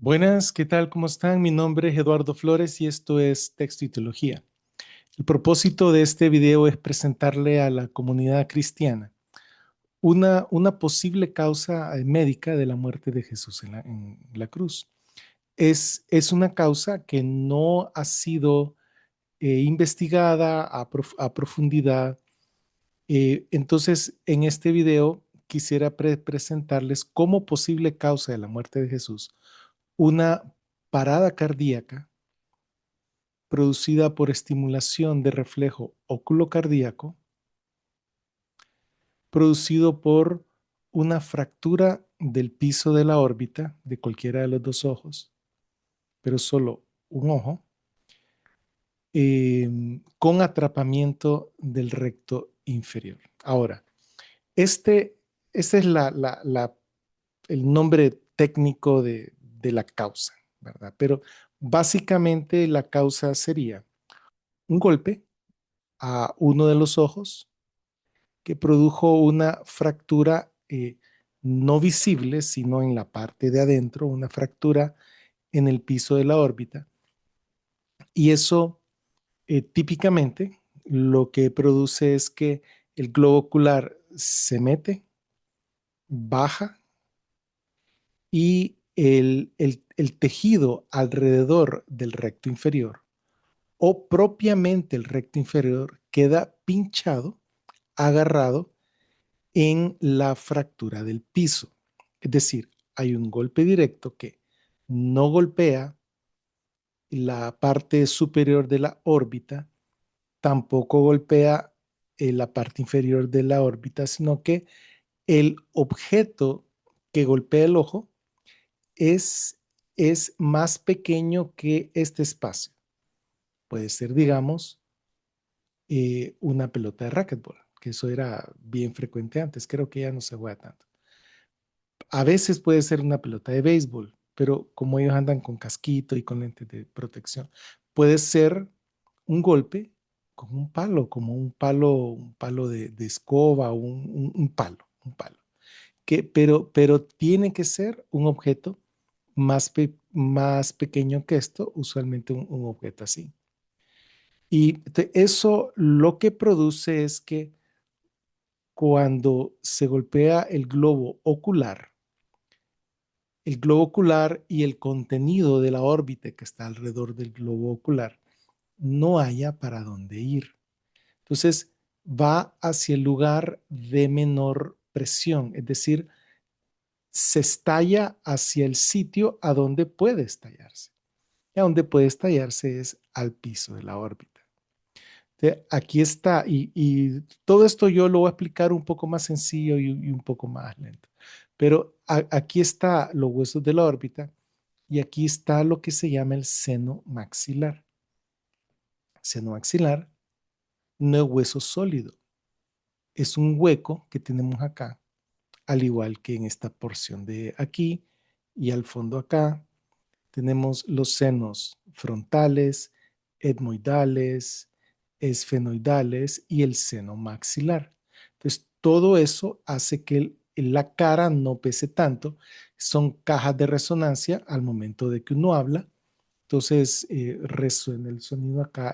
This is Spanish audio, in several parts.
Buenas, ¿qué tal? ¿Cómo están? Mi nombre es Eduardo Flores y esto es Texto y Teología. El propósito de este video es presentarle a la comunidad cristiana una posible causa médica de la muerte de Jesús en la cruz. Es una causa que no ha sido investigada a profundidad. Entonces, en este video quisiera presentarles como posible causa de la muerte de Jesús una parada cardíaca producida por estimulación de reflejo oculocardíaco, producido por una fractura del piso de la órbita de cualquiera de los dos ojos, pero solo un ojo, con atrapamiento del recto inferior. Ahora, este, este es el nombre técnico de la causa, ¿verdad? Pero básicamente la causa sería un golpe a uno de los ojos que produjo una fractura no visible, sino en la parte de adentro, una fractura en el piso de la órbita. Y eso típicamente lo que produce es que el globo ocular se mete, baja y el tejido alrededor del recto inferior o propiamente el recto inferior queda pinchado, agarrado en la fractura del piso. Es decir, hay un golpe directo que no golpea la parte superior de la órbita, tampoco golpea la parte inferior de la órbita, sino que el objeto que golpea el ojo es, es más pequeño que este espacio. Puede ser, digamos, una pelota de racquetball, que eso era bien frecuente antes. Creo que ya no se juega tanto. A veces puede ser una pelota de béisbol, pero como ellos andan con casquito y con lentes de protección, puede ser un golpe con un palo, como un palo de escoba, un palo. Pero tiene que ser un objeto más pequeño que esto, usualmente un objeto así. Y eso lo que produce es que cuando se golpea el globo ocular y el contenido de la órbita que está alrededor del globo ocular, no haya para dónde ir. Entonces, va hacia el lugar de menor presión, es decir, se estalla hacia el sitio a donde puede estallarse. Y a donde puede estallarse es al piso de la órbita. Entonces, aquí está, y todo esto yo lo voy a explicar un poco más sencillo y un poco más lento. Pero aquí está los huesos de la órbita y aquí está lo que se llama el seno maxilar. Seno maxilar no es hueso sólido, es un hueco que tenemos acá, al igual que en esta porción de aquí y al fondo acá. Tenemos los senos frontales, etmoidales, esfenoidales y el seno maxilar. Entonces, todo eso hace que la cara no pese tanto. Son cajas de resonancia al momento de que uno habla. Entonces, resuena el sonido acá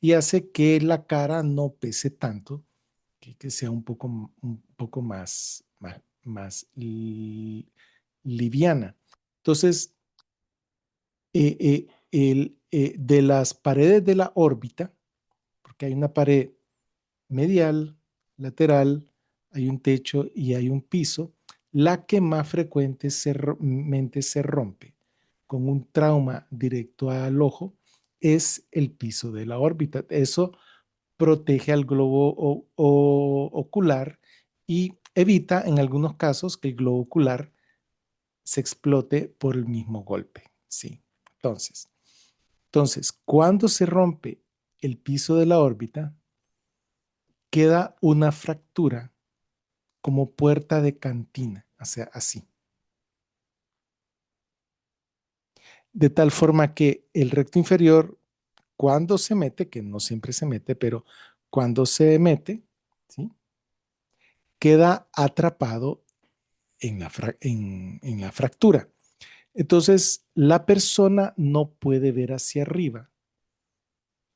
y hace que la cara no pese tanto, que sea un poco más liviana. Entonces, de las paredes de la órbita, porque hay una pared medial, lateral, hay un techo y hay un piso, la que más frecuentemente se rompe con un trauma directo al ojo es el piso de la órbita. Eso protege al globo ocular y evita en algunos casos que el globo ocular se explote por el mismo golpe. Sí. Entonces, cuando se rompe el piso de la órbita, queda una fractura como puerta de cantina, o sea, así. De tal forma que el recto inferior, cuando se mete, que no siempre se mete, pero cuando se mete, ¿sí? Queda atrapado en la fractura. Entonces, la persona no puede ver hacia arriba,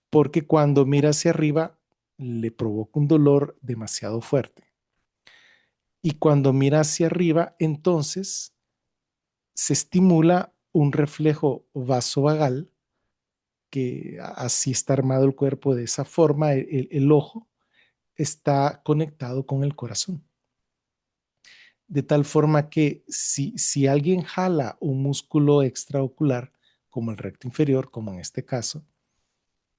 porque cuando mira hacia arriba le provoca un dolor demasiado fuerte. Y cuando mira hacia arriba, entonces se estimula un reflejo vasovagal, que así está armado el cuerpo de esa forma, el ojo está conectado con el corazón. De tal forma que si alguien jala un músculo extraocular, como el recto inferior, como en este caso,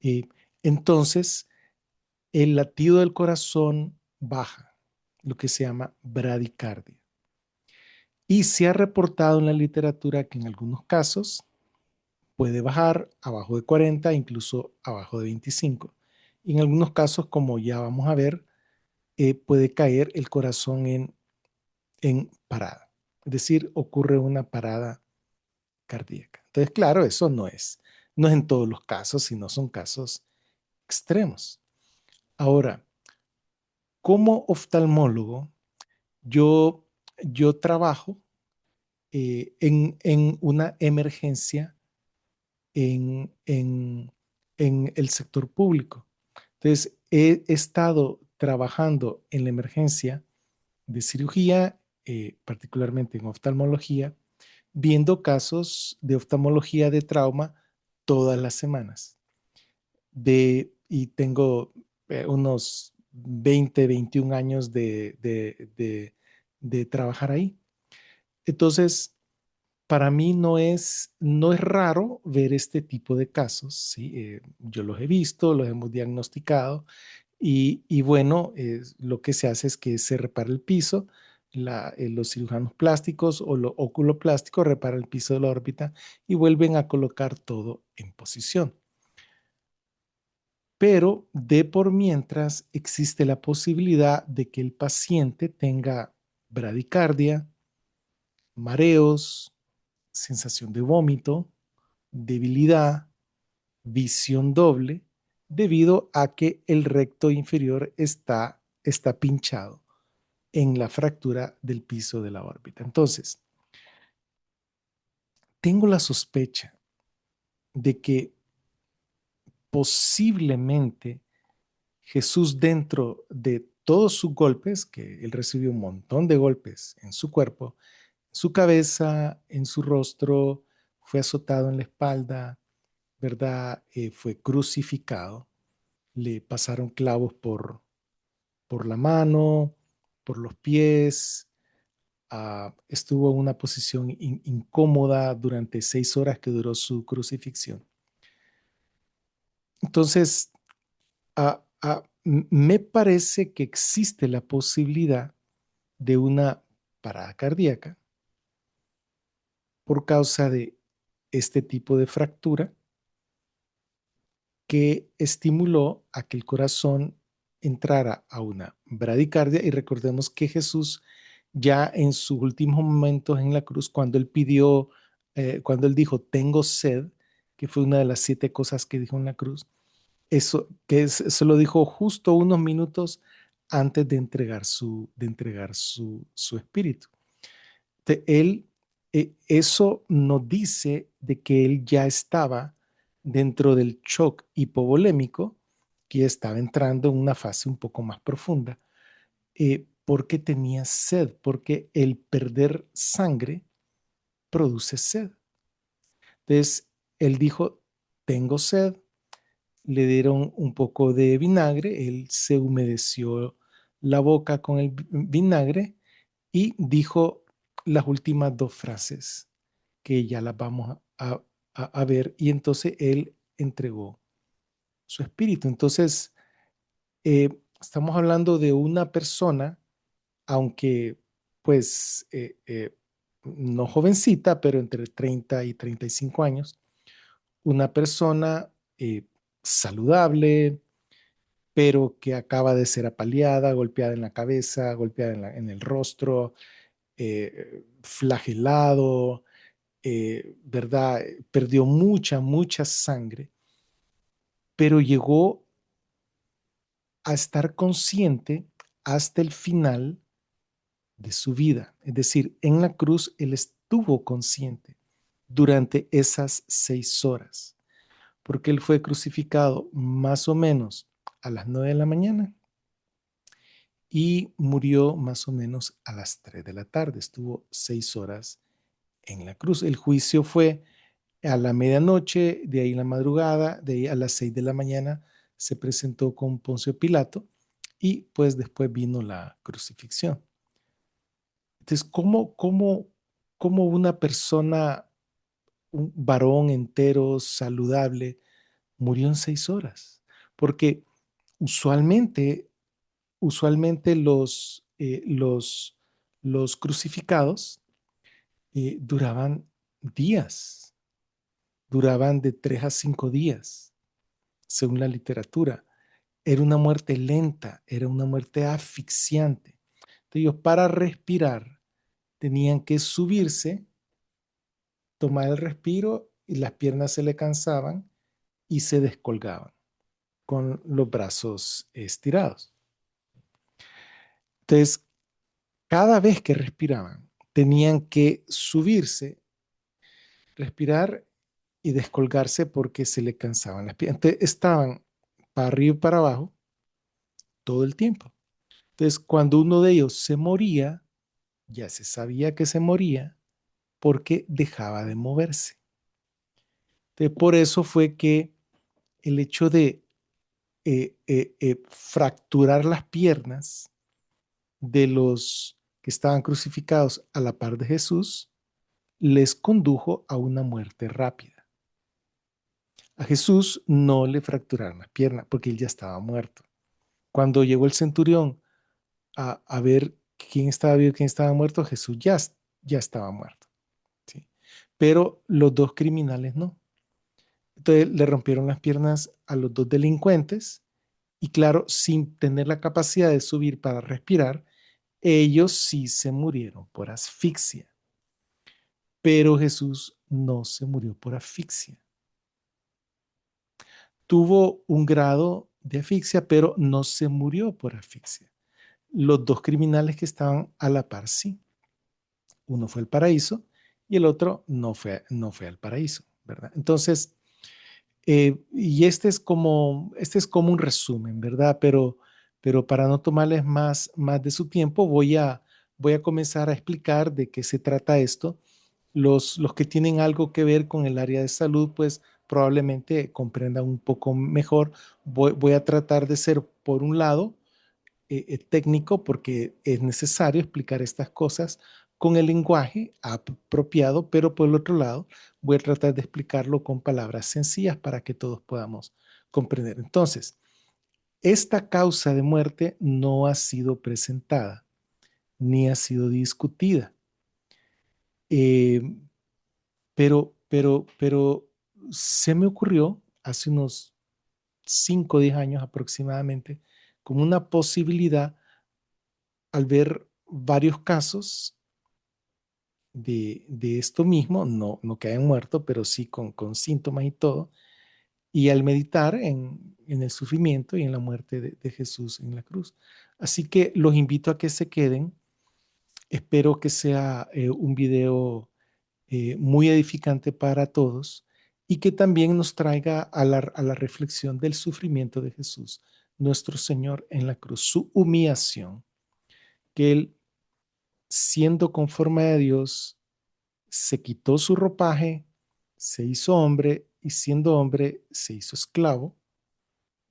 eh, entonces el latido del corazón baja, lo que se llama bradicardia. Y se ha reportado en la literatura que en algunos casos puede bajar abajo de 40, incluso abajo de 25. Y en algunos casos, como ya vamos a ver, puede caer el corazón en parada. Es decir, ocurre una parada cardíaca. Entonces, claro, eso no es en todos los casos, sino son casos extremos. Ahora, como oftalmólogo, yo, yo trabajo en una emergencia en el sector público. Entonces, he estado trabajando en la emergencia de cirugía, particularmente en oftalmología, viendo casos de oftalmología de trauma todas las semanas. Y tengo unos 20, 21 años de trabajar ahí. Entonces, para mí no es raro ver este tipo de casos, ¿sí? Yo los he visto, los hemos diagnosticado y bueno, lo que se hace es que se repara el piso, los cirujanos plásticos o los oculoplásticos reparan el piso de la órbita y vuelven a colocar todo en posición. Pero de por mientras existe la posibilidad de que el paciente tenga bradicardia, mareos, sensación de vómito, debilidad, visión doble, debido a que el recto inferior está pinchado en la fractura del piso de la órbita. Entonces, tengo la sospecha de que posiblemente Jesús, dentro de todos sus golpes, que él recibió un montón de golpes en su cuerpo, en su cabeza, en su rostro, fue azotado en la espalda, ¿verdad? Fue crucificado, le pasaron clavos por la mano, por los pies, estuvo en una posición incómoda durante 6 horas que duró su crucifixión. Entonces, me parece que existe la posibilidad de una parada cardíaca por causa de este tipo de fractura que estimuló a que el corazón entrara a una bradicardia. Y recordemos que Jesús ya en sus últimos momentos en la cruz, cuando él dijo, tengo sed, que fue una de las 7 cosas que dijo en la cruz, eso lo dijo justo unos minutos antes de entregar su espíritu. Él, eso nos dice de que él ya estaba dentro del shock hipovolémico, que estaba entrando en una fase un poco más profunda, porque tenía sed, porque el perder sangre produce sed. Entonces, él dijo, tengo sed, le dieron un poco de vinagre, él se humedeció la boca con el vinagre y dijo las últimas 2 frases que ya las vamos a ver, y entonces él entregó su espíritu. Entonces, estamos hablando de una persona, aunque pues no jovencita, pero entre 30 y 35 años, una persona saludable, pero que acaba de ser apaleada, golpeada en la cabeza, golpeada en el rostro, flagelado, ¿verdad? Perdió mucha, mucha sangre, pero llegó a estar consciente hasta el final de su vida. Es decir, en la cruz él estuvo consciente. durante esas 6 horas, porque él fue crucificado más o menos a las 9 de la mañana y murió más o menos a las 3 de la tarde. Estuvo 6 horas en la cruz. El juicio fue a la medianoche, de ahí la madrugada, de ahí a las 6 de la mañana se presentó con Poncio Pilato y pues después vino la crucifixión. Entonces, ¿cómo una persona, un varón entero, saludable, murió en 6 horas? Porque usualmente, usualmente los crucificados duraban días, duraban de 3 a 5 días, según la literatura. Era una muerte lenta, era una muerte asfixiante. Entonces, ellos para respirar tenían que subirse, tomar el respiro y las piernas se le cansaban y se descolgaban con los brazos estirados. Entonces, cada vez que respiraban, tenían que subirse, respirar y descolgarse porque se le cansaban las piernas. Entonces, estaban para arriba y para abajo todo el tiempo. Entonces, cuando uno de ellos se moría, ya se sabía que se moría porque dejaba de moverse. Entonces, por eso fue que el hecho de fracturar las piernas de los que estaban crucificados a la par de Jesús les condujo a una muerte rápida. A Jesús no le fracturaron las piernas porque él ya estaba muerto. Cuando llegó el centurión a ver quién estaba vivo y quién estaba muerto, Jesús ya estaba muerto. ¿Sí? Pero los dos criminales no. Entonces le rompieron las piernas a los dos delincuentes y claro, sin tener la capacidad de subir para respirar, ellos sí se murieron por asfixia. Pero Jesús no se murió por asfixia. Tuvo un grado de asfixia, pero no se murió por asfixia. Los dos criminales que estaban a la par, sí. Uno fue al paraíso y el otro no fue al paraíso, ¿verdad? Entonces, y este es como un resumen, ¿verdad? Pero para no tomarles más de su tiempo, voy a comenzar a explicar de qué se trata esto. Los que tienen algo que ver con el área de salud, pues probablemente comprendan un poco mejor. Voy a tratar de ser, por un lado, técnico porque es necesario explicar estas cosas con el lenguaje apropiado, pero por el otro lado voy a tratar de explicarlo con palabras sencillas para que todos podamos comprender. Entonces, esta causa de muerte no ha sido presentada ni ha sido discutida, eh, pero se me ocurrió hace unos 5 o 10 años aproximadamente como una posibilidad al ver varios casos de esto mismo, no que hayan muerto, pero sí con síntomas y todo, y al meditar en el sufrimiento y en la muerte de Jesús en la cruz. Así que los invito a que se queden. Espero que sea un video muy edificante para todos y que también nos traiga a la reflexión del sufrimiento de Jesús, nuestro Señor en la cruz, su humillación, que Él, siendo conforme a Dios, se quitó su ropaje, se hizo hombre y siendo hombre se hizo esclavo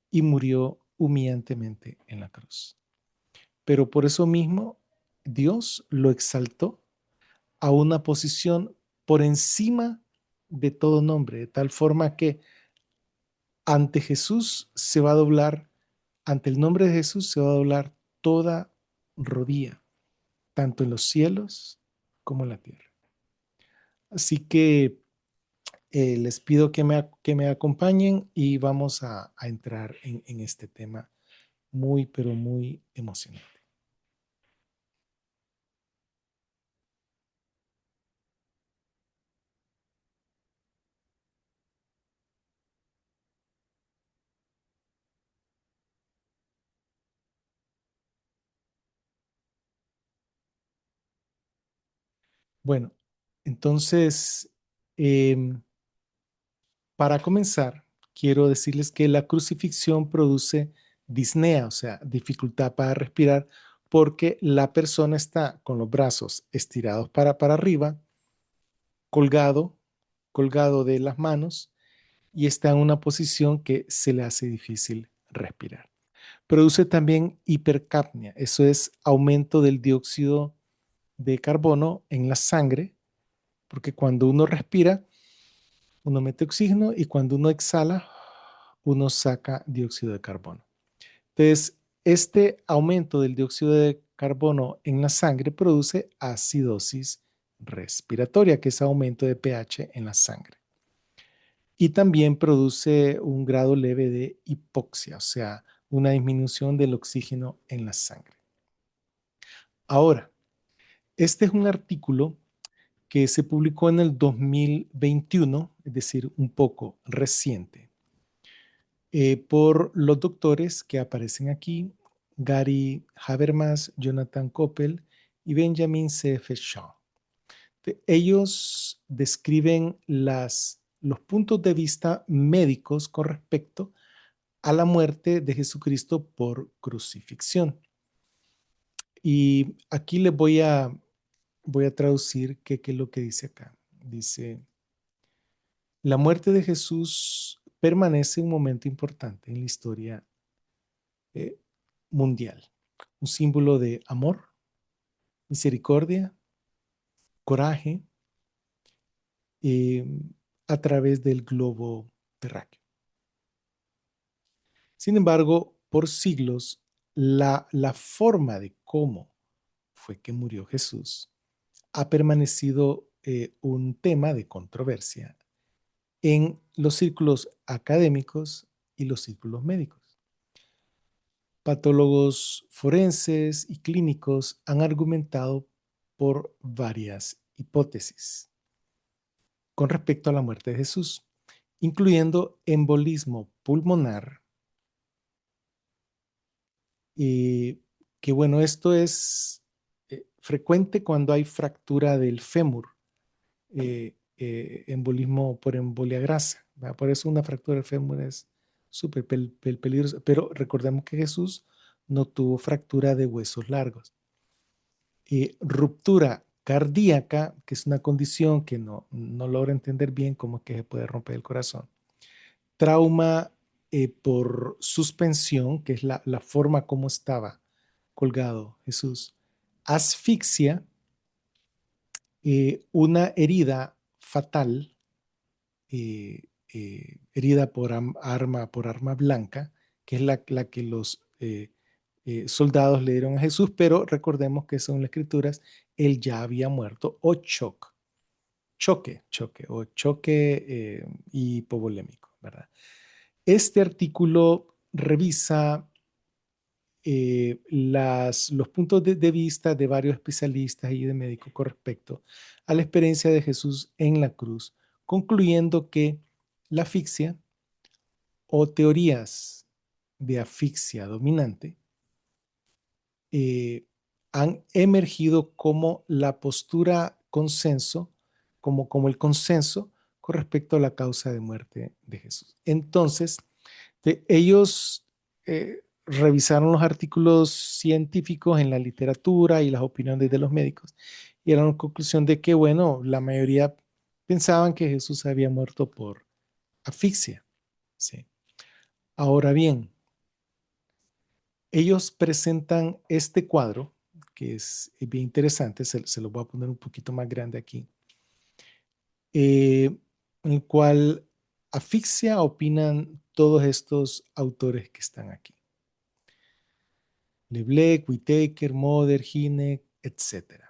y murió humillantemente en la cruz. Pero por eso mismo Dios lo exaltó a una posición por encima de todo nombre, de tal forma que ante Jesús se va a doblar, ante el nombre de Jesús se va a doblar toda rodilla, tanto en los cielos como en la tierra. Así que les pido que me acompañen y vamos a entrar en este tema muy, pero muy emocionante. Bueno, entonces, Em, para comenzar, quiero decirles que la crucifixión produce disnea, o sea, dificultad para respirar, porque la persona está con los brazos estirados para arriba, colgado, colgado de las manos y está en una posición que se le hace difícil respirar. Produce también hipercapnia, eso es aumento del dióxido de carbono en la sangre, porque cuando uno respira, uno mete oxígeno y cuando uno exhala, uno saca dióxido de carbono. Entonces, este aumento del dióxido de carbono en la sangre produce acidosis respiratoria, que es aumento de pH en la sangre. Y también produce un grado leve de hipoxia, o sea, una disminución del oxígeno en la sangre. Ahora, este es un artículo que se publicó en el 2021, es decir, un poco reciente, por los doctores que aparecen aquí, Gary Habermas, Jonathan Koppel y Benjamin C.F. Shaw. Ellos describen los puntos de vista médicos con respecto a la muerte de Jesucristo por crucifixión. Y aquí les voy a traducir qué es lo que dice acá. Dice, la muerte de Jesús permanece un momento importante en la historia eh, mundial, un símbolo de amor, misericordia, coraje eh, a través del globo terráqueo. Sin embargo, por siglos, la forma de cómo fue que murió Jesús ha permanecido un tema de controversia en los círculos académicos y los círculos médicos. Patólogos forenses y clínicos han argumentado por varias hipótesis con respecto a la muerte de Jesús, incluyendo embolismo pulmonar, que bueno, esto es frecuente cuando hay fractura del fémur, embolismo por embolia grasa, ¿verdad? Por eso una fractura del fémur es súper peligrosa, pero recordemos que Jesús no tuvo fractura de huesos largos. Ruptura cardíaca, que es una condición que no logra entender bien cómo es que se puede romper el corazón. Trauma por suspensión, que es la forma como estaba colgado Jesús. Asfixia, una herida fatal, herida por arma blanca, que es la que los soldados le dieron a Jesús, pero recordemos que según las escrituras, él ya había muerto, o choque hipovolémico, ¿verdad? Este artículo revisa los puntos de vista de varios especialistas y de médicos con respecto a la experiencia de Jesús en la cruz, concluyendo que la asfixia o teorías de asfixia dominante han emergido como la postura consenso, como el consenso con respecto a la causa de muerte de Jesús. Entonces, ellos revisaron los artículos científicos en la literatura y las opiniones de los médicos y eran la conclusión de que, bueno, la mayoría pensaban que Jesús había muerto por asfixia. ¿Sí? Ahora bien, ellos presentan este cuadro, que es bien interesante, se lo voy a poner un poquito más grande aquí, en el cual asfixia opinan todos estos autores que están aquí. Leblec, Whitaker, Moder, Hinek, etc.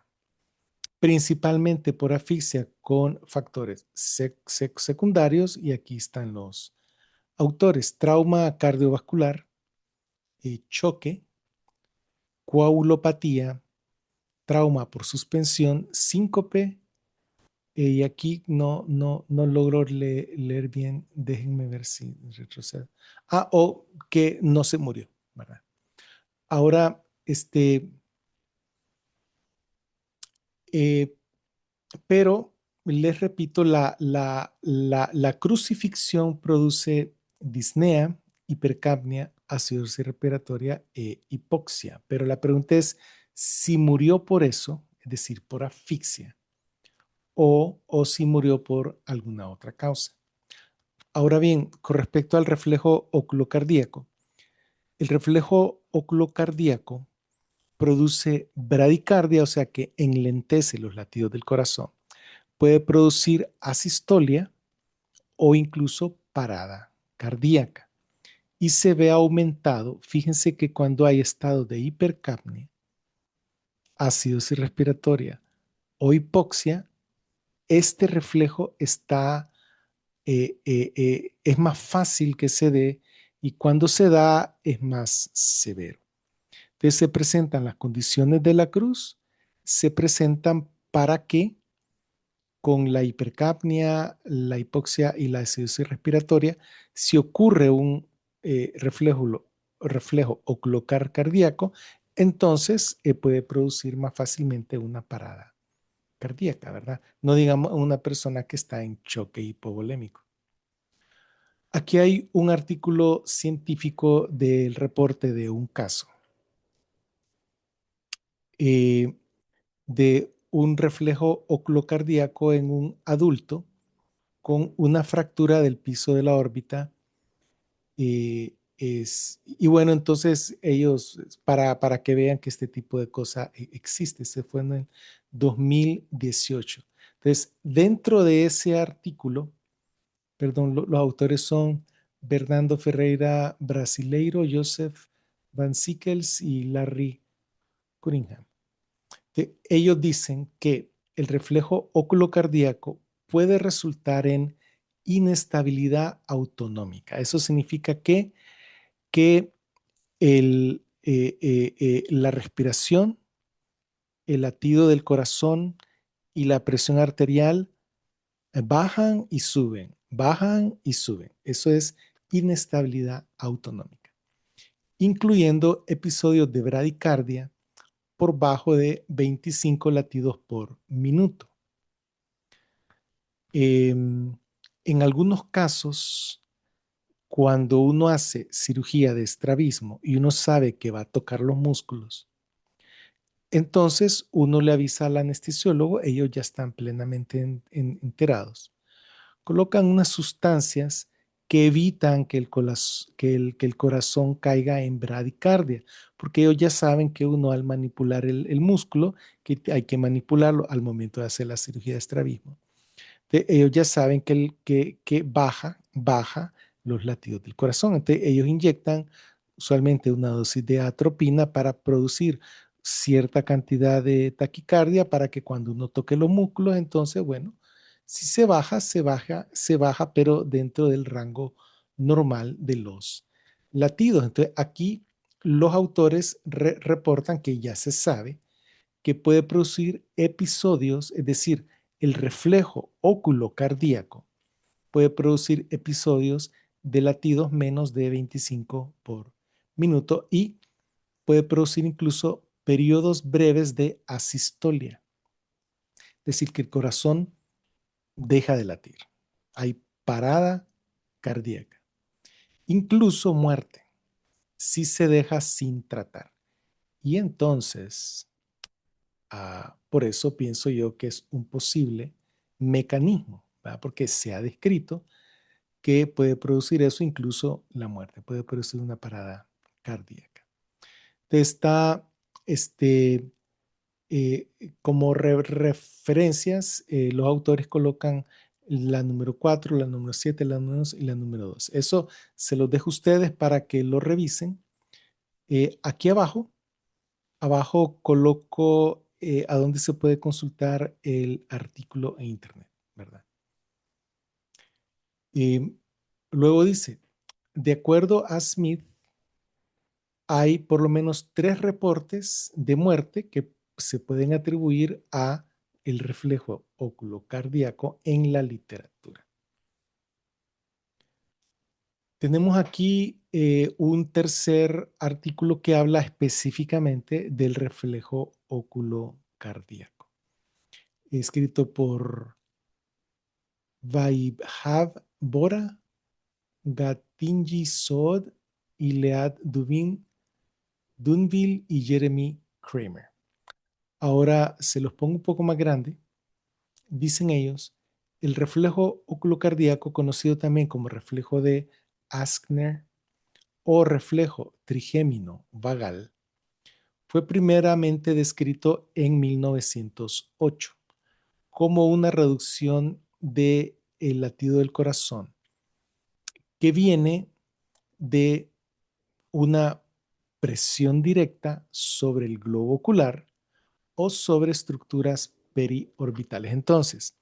Principalmente por asfixia con factores secundarios, y aquí están los autores: trauma cardiovascular, choque, coagulopatía, trauma por suspensión, síncope, y aquí no logro leer bien, déjenme ver si retrocedo. O que no se murió, ¿verdad? Ahora, pero les repito, la crucifixión produce disnea, hipercapnia, acidosis respiratoria e hipoxia. Pero la pregunta es si murió por eso, es decir, por asfixia, o si murió por alguna otra causa. Ahora bien, con respecto al reflejo oculocardíaco, el reflejo oculocardíaco produce bradicardia, o sea que enlentece los latidos del corazón. Puede producir asistolia o incluso parada cardíaca. Y se ve aumentado, fíjense que cuando hay estado de hipercapnia, acidosis respiratoria o hipoxia, este reflejo es más fácil que se dé y cuando se da es más severo. Entonces se presentan las condiciones de la cruz, se presentan para que con la hipercapnia, la hipoxia y la acidosis respiratoria, si ocurre un reflejo ocular cardíaco, entonces puede producir más fácilmente una parada cardíaca, ¿verdad? No digamos una persona que está en choque hipovolémico. Aquí hay un artículo científico del reporte de un caso eh, de un reflejo oculocardíaco en un adulto con una fractura del piso de la órbita. Y bueno, entonces ellos, para que vean que este tipo de cosa existe, se fue en el 2018. Entonces, dentro de ese artículo, perdón, los autores son Bernardo Ferreira Brasileiro, Joseph Van Sickels y Larry Cunningham. Ellos dicen que el reflejo oculocardíaco puede resultar en inestabilidad autonómica. Eso significa que la respiración, el latido del corazón y la presión arterial bajan y suben, bajan y suben. Eso es inestabilidad autonómica, incluyendo episodios de bradicardia por bajo de 25 latidos por minuto. En algunos casos, cuando uno hace cirugía de estrabismo y uno sabe que va a tocar los músculos, entonces uno le avisa al anestesiólogo, ellos ya están plenamente enterados. Colocan unas sustancias que evitan que el corazón caiga en bradicardia, porque ellos ya saben que uno al manipular el músculo, que hay que manipularlo al momento de hacer la cirugía de estrabismo. Ellos ya saben que baja los latidos del corazón. Entonces, ellos inyectan usualmente una dosis de atropina para producir cierta cantidad de taquicardia para que cuando uno toque los músculos, entonces, bueno, si se baja, se baja, pero dentro del rango normal de los latidos. Entonces, aquí los autores reportan que ya se sabe que puede producir episodios, es decir, el reflejo oculocardíaco puede producir episodios de latidos menos de 25 por minuto y puede producir incluso periodos breves de asistolia, es decir, que el corazón deja de latir. Hay parada cardíaca, incluso muerte, si se deja sin tratar. Y entonces, por eso pienso yo que es un posible mecanismo, ¿verdad? Porque se ha descrito que puede producir eso, incluso la muerte, puede producir una parada cardíaca. Está este, eh, como referencias, los autores colocan la número 4, la número 7, la número 2 y la número 2. Eso se los dejo a ustedes para que lo revisen. Aquí abajo coloco a dónde se puede consultar el artículo en internet, ¿verdad? Luego dice, de acuerdo a Smith, hay por lo menos 3 reportes de muerte que se pueden atribuir a el reflejo oculocardíaco en la literatura. Tenemos aquí un tercer artículo que habla específicamente del reflejo oculocardíaco, escrito por Vaibhav Bora, Gatinji Sod, Ilead Dunville y Jeremy Kramer. Ahora se los pongo un poco más grande. Dicen ellos, el reflejo oculocardíaco, conocido también como reflejo de Askner o reflejo trigémino vagal, fue primeramente descrito en 1908 como una reducción del latido del corazón que viene de una presión directa sobre el globo ocular o sobre estructuras periorbitales. Entonces,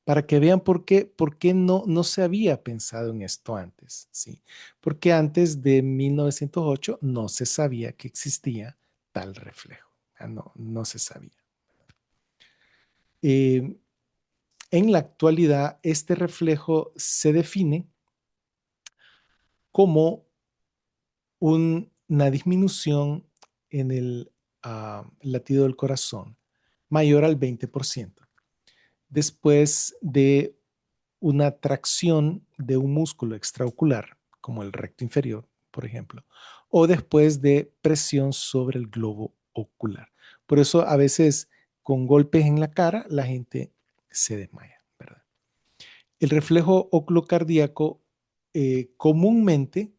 para que vean por qué no se había pensado en esto antes, ¿sí? Porque antes de 1908 no se sabía que existía tal reflejo. No se sabía. Eh, en la actualidad, este reflejo se define como una disminución en el latido del corazón mayor al 20% después de una tracción de un músculo extraocular, como el recto inferior, por ejemplo, o después de presión sobre el globo ocular. Por eso a veces con golpes en la cara la gente se desmaya, ¿verdad? El reflejo oculocardíaco comúnmente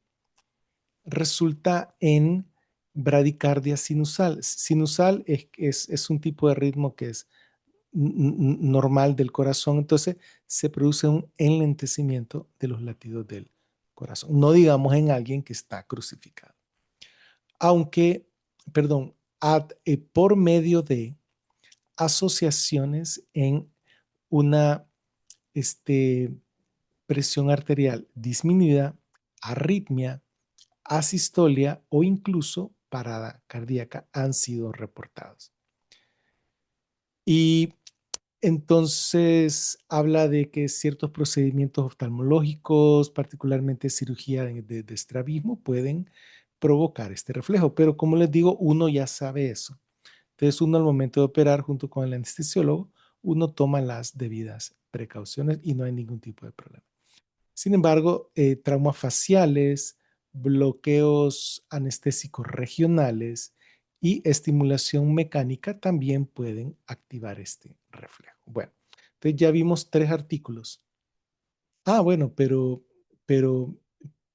resulta en bradicardia sinusal. Sinusal es un tipo de ritmo que es normal del corazón, entonces se produce un enlentecimiento de los latidos del corazón. No digamos en alguien que está crucificado. Aunque, perdón, por medio de asociaciones en una presión arterial disminuida, arritmia, asistolia o incluso parada cardíaca han sido reportados. Y entonces habla de que ciertos procedimientos oftalmológicos, particularmente cirugía de estrabismo, pueden provocar este reflejo. Pero como les digo, uno ya sabe eso. Entonces uno al momento de operar junto con el anestesiólogo, uno toma las debidas precauciones y no hay ningún tipo de problema. Sin embargo, traumas faciales, bloqueos anestésicos regionales y estimulación mecánica también pueden activar este reflejo. Bueno, entonces ya vimos 3 artículos. Bueno, pero, pero,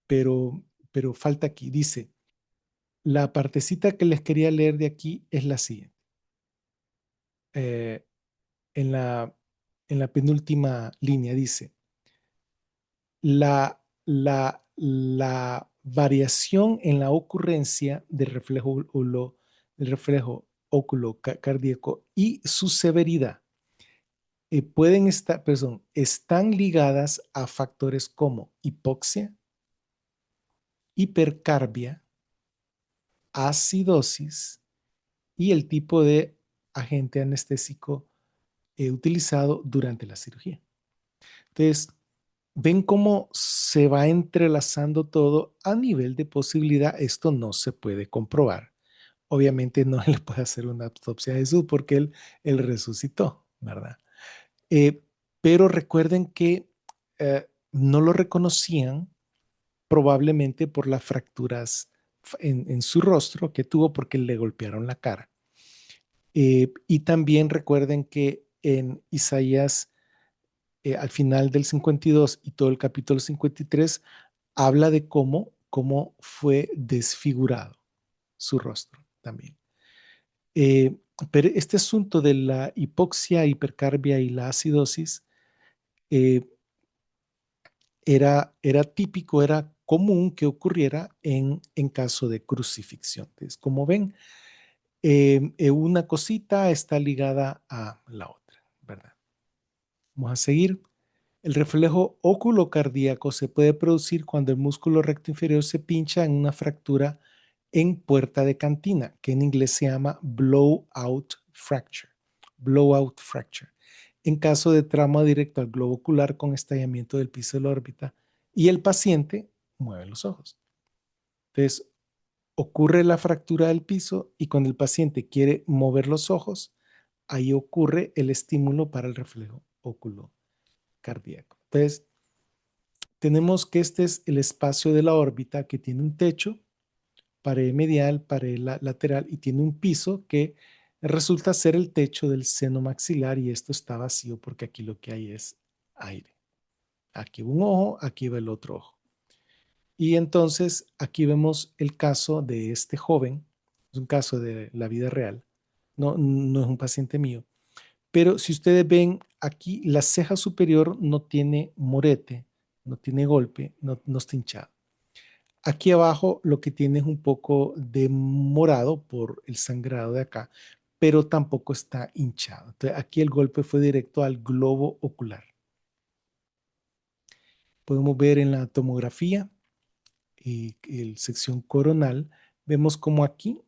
pero falta aquí. Dice, la partecita que les quería leer de aquí es la siguiente. Eh, en la penúltima línea dice, la variación en la ocurrencia del reflejo óculo cardíaco y su severidad están ligadas a factores como hipoxia, hipercarbia, acidosis y el tipo de agente anestésico utilizado durante la cirugía. Entonces, ven cómo se va entrelazando todo a nivel de posibilidad. Esto no se puede comprobar. Obviamente no le puede hacer una autopsia a Jesús porque él resucitó, ¿verdad? Eh, pero recuerden que no lo reconocían probablemente por las fracturas en su rostro que tuvo porque le golpearon la cara. Y también recuerden que en Isaías, al final del 52 y todo el capítulo 53, habla de cómo fue desfigurado su rostro también. Pero este asunto de la hipoxia, hipercarbia y la acidosis eh, era típico, era común que ocurriera en caso de crucifixión. Entonces, como ven, una cosita está ligada a la otra, ¿verdad? Vamos a seguir. El reflejo oculocardíaco se puede producir cuando el músculo recto inferior se pincha en una fractura en puerta de cantina, que en inglés se llama blowout fracture. Blowout fracture. En caso de trauma directo al globo ocular con estallamiento del piso de la órbita y el paciente mueve los ojos. Entonces, ocurre la fractura del piso y cuando el paciente quiere mover los ojos, ahí ocurre el estímulo para el reflejo oculocardíaco. Entonces, tenemos que este es el espacio de la órbita que tiene un techo, pared medial, pared lateral y tiene un piso que resulta ser el techo del seno maxilar y esto está vacío porque aquí lo que hay es aire. Aquí va un ojo, aquí va el otro ojo. Y entonces aquí vemos el caso de este joven, es un caso de la vida real, no es un paciente mío, pero si ustedes ven aquí, la ceja superior no tiene morete, no tiene golpe, no está hinchado. Aquí abajo lo que tiene es un poco de morado por el sangrado de acá, pero tampoco está hinchado. Entonces aquí el golpe fue directo al globo ocular. Podemos ver en la tomografía y el sección coronal, vemos como aquí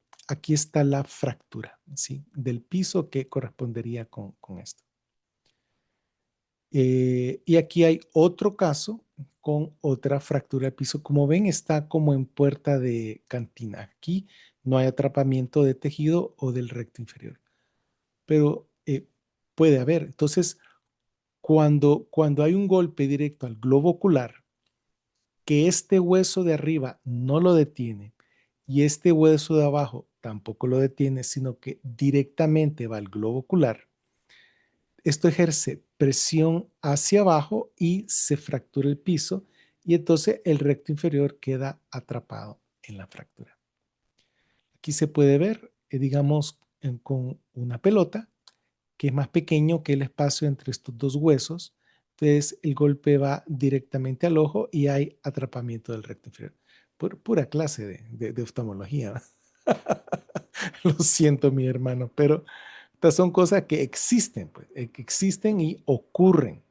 está la fractura, ¿sí? Del piso que correspondería con esto. Y aquí hay otro caso con otra fractura de piso. Como ven, está como en puerta de cantina. Aquí no hay atrapamiento de tejido o del recto inferior, pero puede haber. Entonces, cuando hay un golpe directo al globo ocular, que este hueso de arriba no lo detiene y este hueso de abajo tampoco lo detiene, sino que directamente va al globo ocular, esto ejerce presión hacia abajo y se fractura el piso y entonces el recto inferior queda atrapado en la fractura. Aquí se puede ver, digamos, con una pelota que es más pequeño que el espacio entre estos dos huesos. Entonces el golpe va directamente al ojo y hay atrapamiento del recto inferior. Pura clase de oftalmología. Lo siento, mi hermano, pero estas son cosas que existen, pues, que existen y ocurren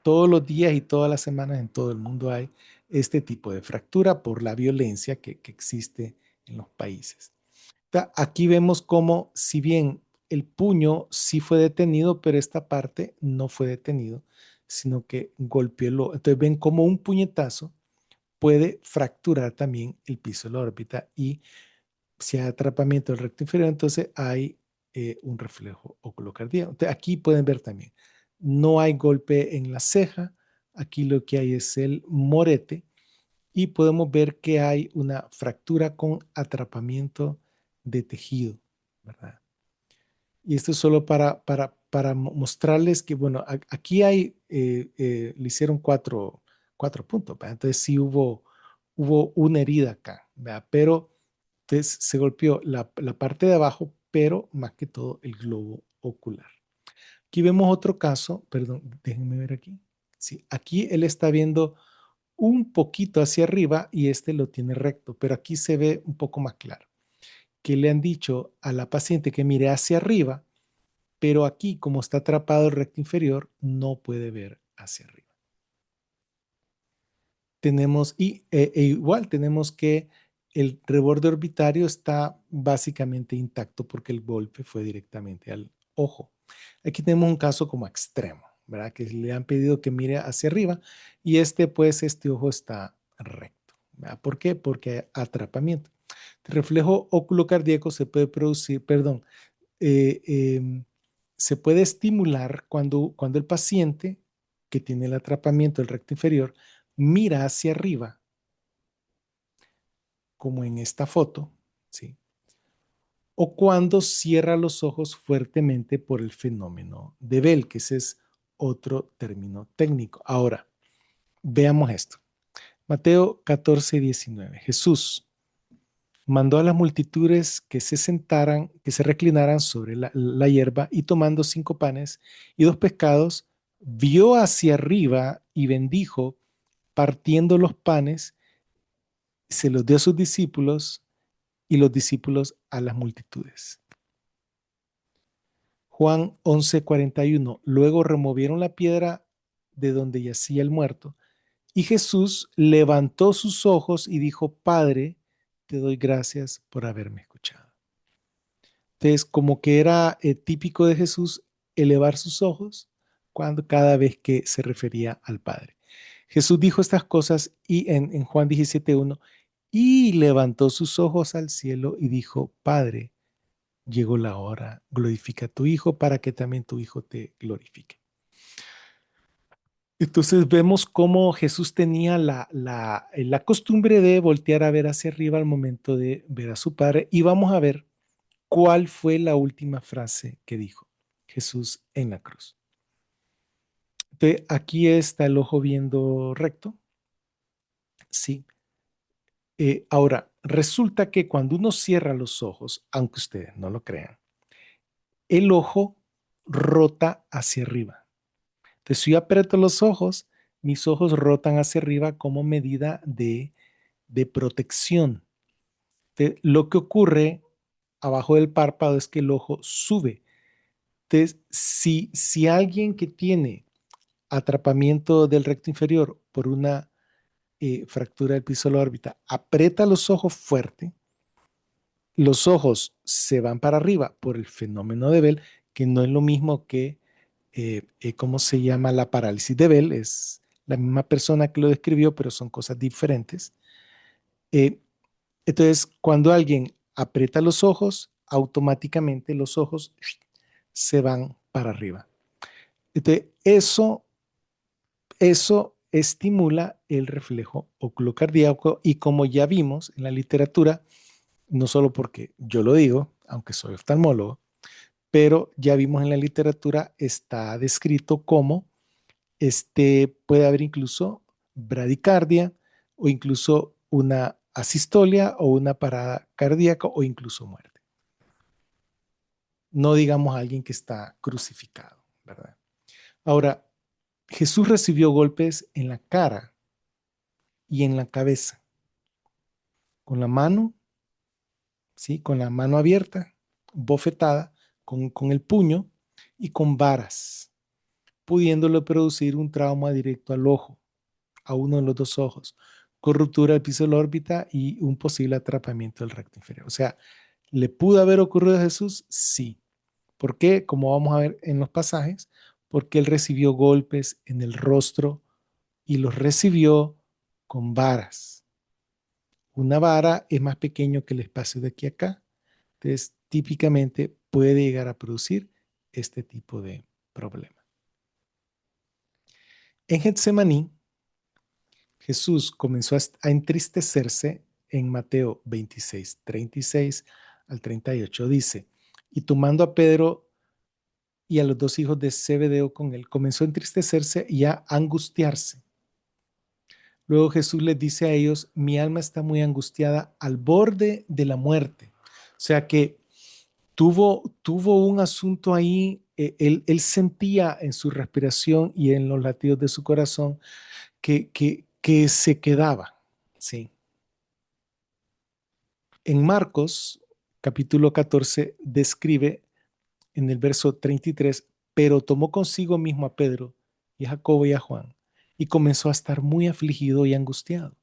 todos los días y todas las semanas en todo el mundo hay este tipo de fractura por la violencia que existe en los países. Aquí vemos cómo, si bien el puño sí fue detenido, pero esta parte no fue detenido, sino que golpeó el ojo. Entonces ven cómo un puñetazo puede fracturar también el piso de la órbita y si hay atrapamiento del recto inferior, entonces hay un reflejo oculocardíaco. Entonces, aquí pueden ver también, no hay golpe en la ceja, aquí lo que hay es el morete y podemos ver que hay una fractura con atrapamiento de tejido, ¿verdad? Y esto es solo para mostrarles que, bueno, aquí hay, le hicieron cuatro puntos, ¿verdad? Entonces sí hubo una herida acá, ¿verdad? Pero entonces se golpeó la parte de abajo, pero más que todo el globo ocular. Aquí vemos otro caso, perdón, déjenme ver aquí. Sí, aquí él está viendo un poquito hacia arriba y este lo tiene recto, pero aquí se ve un poco más claro. Que le han dicho a la paciente que mire hacia arriba, pero aquí como está atrapado el recto inferior, no puede ver hacia arriba. Tenemos, igual tenemos que el reborde orbitario está básicamente intacto porque el golpe fue directamente al ojo. Aquí tenemos un caso como extremo, ¿verdad? Que le han pedido que mire hacia arriba y este ojo está recto, ¿verdad? ¿Por qué? Porque hay atrapamiento. El reflejo oculocardíaco se puede producir, perdón, eh, eh, se puede estimular cuando el paciente que tiene el atrapamiento del recto inferior mira hacia arriba, como en esta foto, ¿sí? O cuando cierra los ojos fuertemente por el fenómeno de Bell, que ese es otro término técnico. Ahora, veamos esto. Mateo 14:19. Jesús mandó a las multitudes que se sentaran, que se reclinaran sobre la hierba y tomando 5 panes y 2 pescados, vio hacia arriba y bendijo, partiendo los panes, se los dio a sus discípulos y los discípulos a las multitudes. Juan 11:41. Luego removieron la piedra de donde yacía el muerto y Jesús levantó sus ojos y dijo, Padre, te doy gracias por haberme escuchado. Entonces, como que era típico de Jesús elevar sus ojos cada vez que se refería al Padre. Jesús dijo estas cosas y en Juan 17:1 y levantó sus ojos al cielo y dijo, Padre, llegó la hora, glorifica a tu Hijo para que también tu Hijo te glorifique. Entonces vemos cómo Jesús tenía la costumbre de voltear a ver hacia arriba al momento de ver a su Padre. Y vamos a ver cuál fue la última frase que dijo Jesús en la cruz. Entonces, aquí está el ojo viendo recto. Sí. Ahora, resulta que cuando uno cierra los ojos, aunque ustedes no lo crean, el ojo rota hacia arriba. Entonces, si yo aprieto los ojos, mis ojos rotan hacia arriba como medida de protección. Entonces, lo que ocurre abajo del párpado es que el ojo sube. Entonces, si alguien que tiene atrapamiento del recto inferior por una fractura del piso de la órbita aprieta los ojos fuerte, los ojos se van para arriba por el fenómeno de Bell, que no es lo mismo que, ¿cómo se llama? La parálisis de Bell. Es la misma persona que lo describió, pero son cosas diferentes. Eh, entonces, cuando alguien aprieta los ojos, automáticamente los ojos se van para arriba. Entonces, eso estimula el reflejo oculocardíaco y como ya vimos en la literatura, no solo porque yo lo digo, aunque soy oftalmólogo, pero ya vimos en la literatura, está descrito como puede haber incluso bradicardia o incluso una asistolia o una parada cardíaca o incluso muerte. No digamos a alguien que está crucificado, ¿verdad? Ahora, Jesús recibió golpes en la cara y en la cabeza, con la mano, ¿sí? Con la mano abierta, bofetada, con el puño y con varas, pudiéndole producir un trauma directo al ojo, a uno de los dos ojos, con ruptura del piso de la órbita y un posible atrapamiento del recto inferior. O sea, ¿le pudo haber ocurrido a Jesús? Sí. ¿Por qué? Como vamos a ver en los pasajes, porque él recibió golpes en el rostro y los recibió con varas. Una vara es más pequeño que el espacio de aquí a acá. Entonces, típicamente puede llegar a producir este tipo de problema. En Getsemaní, Jesús comenzó a entristecerse en Mateo 26, 36 al 38. Dice, y tomando a Pedro y a los dos hijos de Zebedeo con él, comenzó a entristecerse y a angustiarse. Luego Jesús les dice a ellos, mi alma está muy angustiada al borde de la muerte. O sea que tuvo un asunto ahí, él sentía en su respiración y en los latidos de su corazón que se quedaba, ¿sí? En Marcos, capítulo 14, describe en el verso 33, pero tomó consigo mismo a Pedro y a Jacobo y a Juan y comenzó a estar muy afligido y angustiado.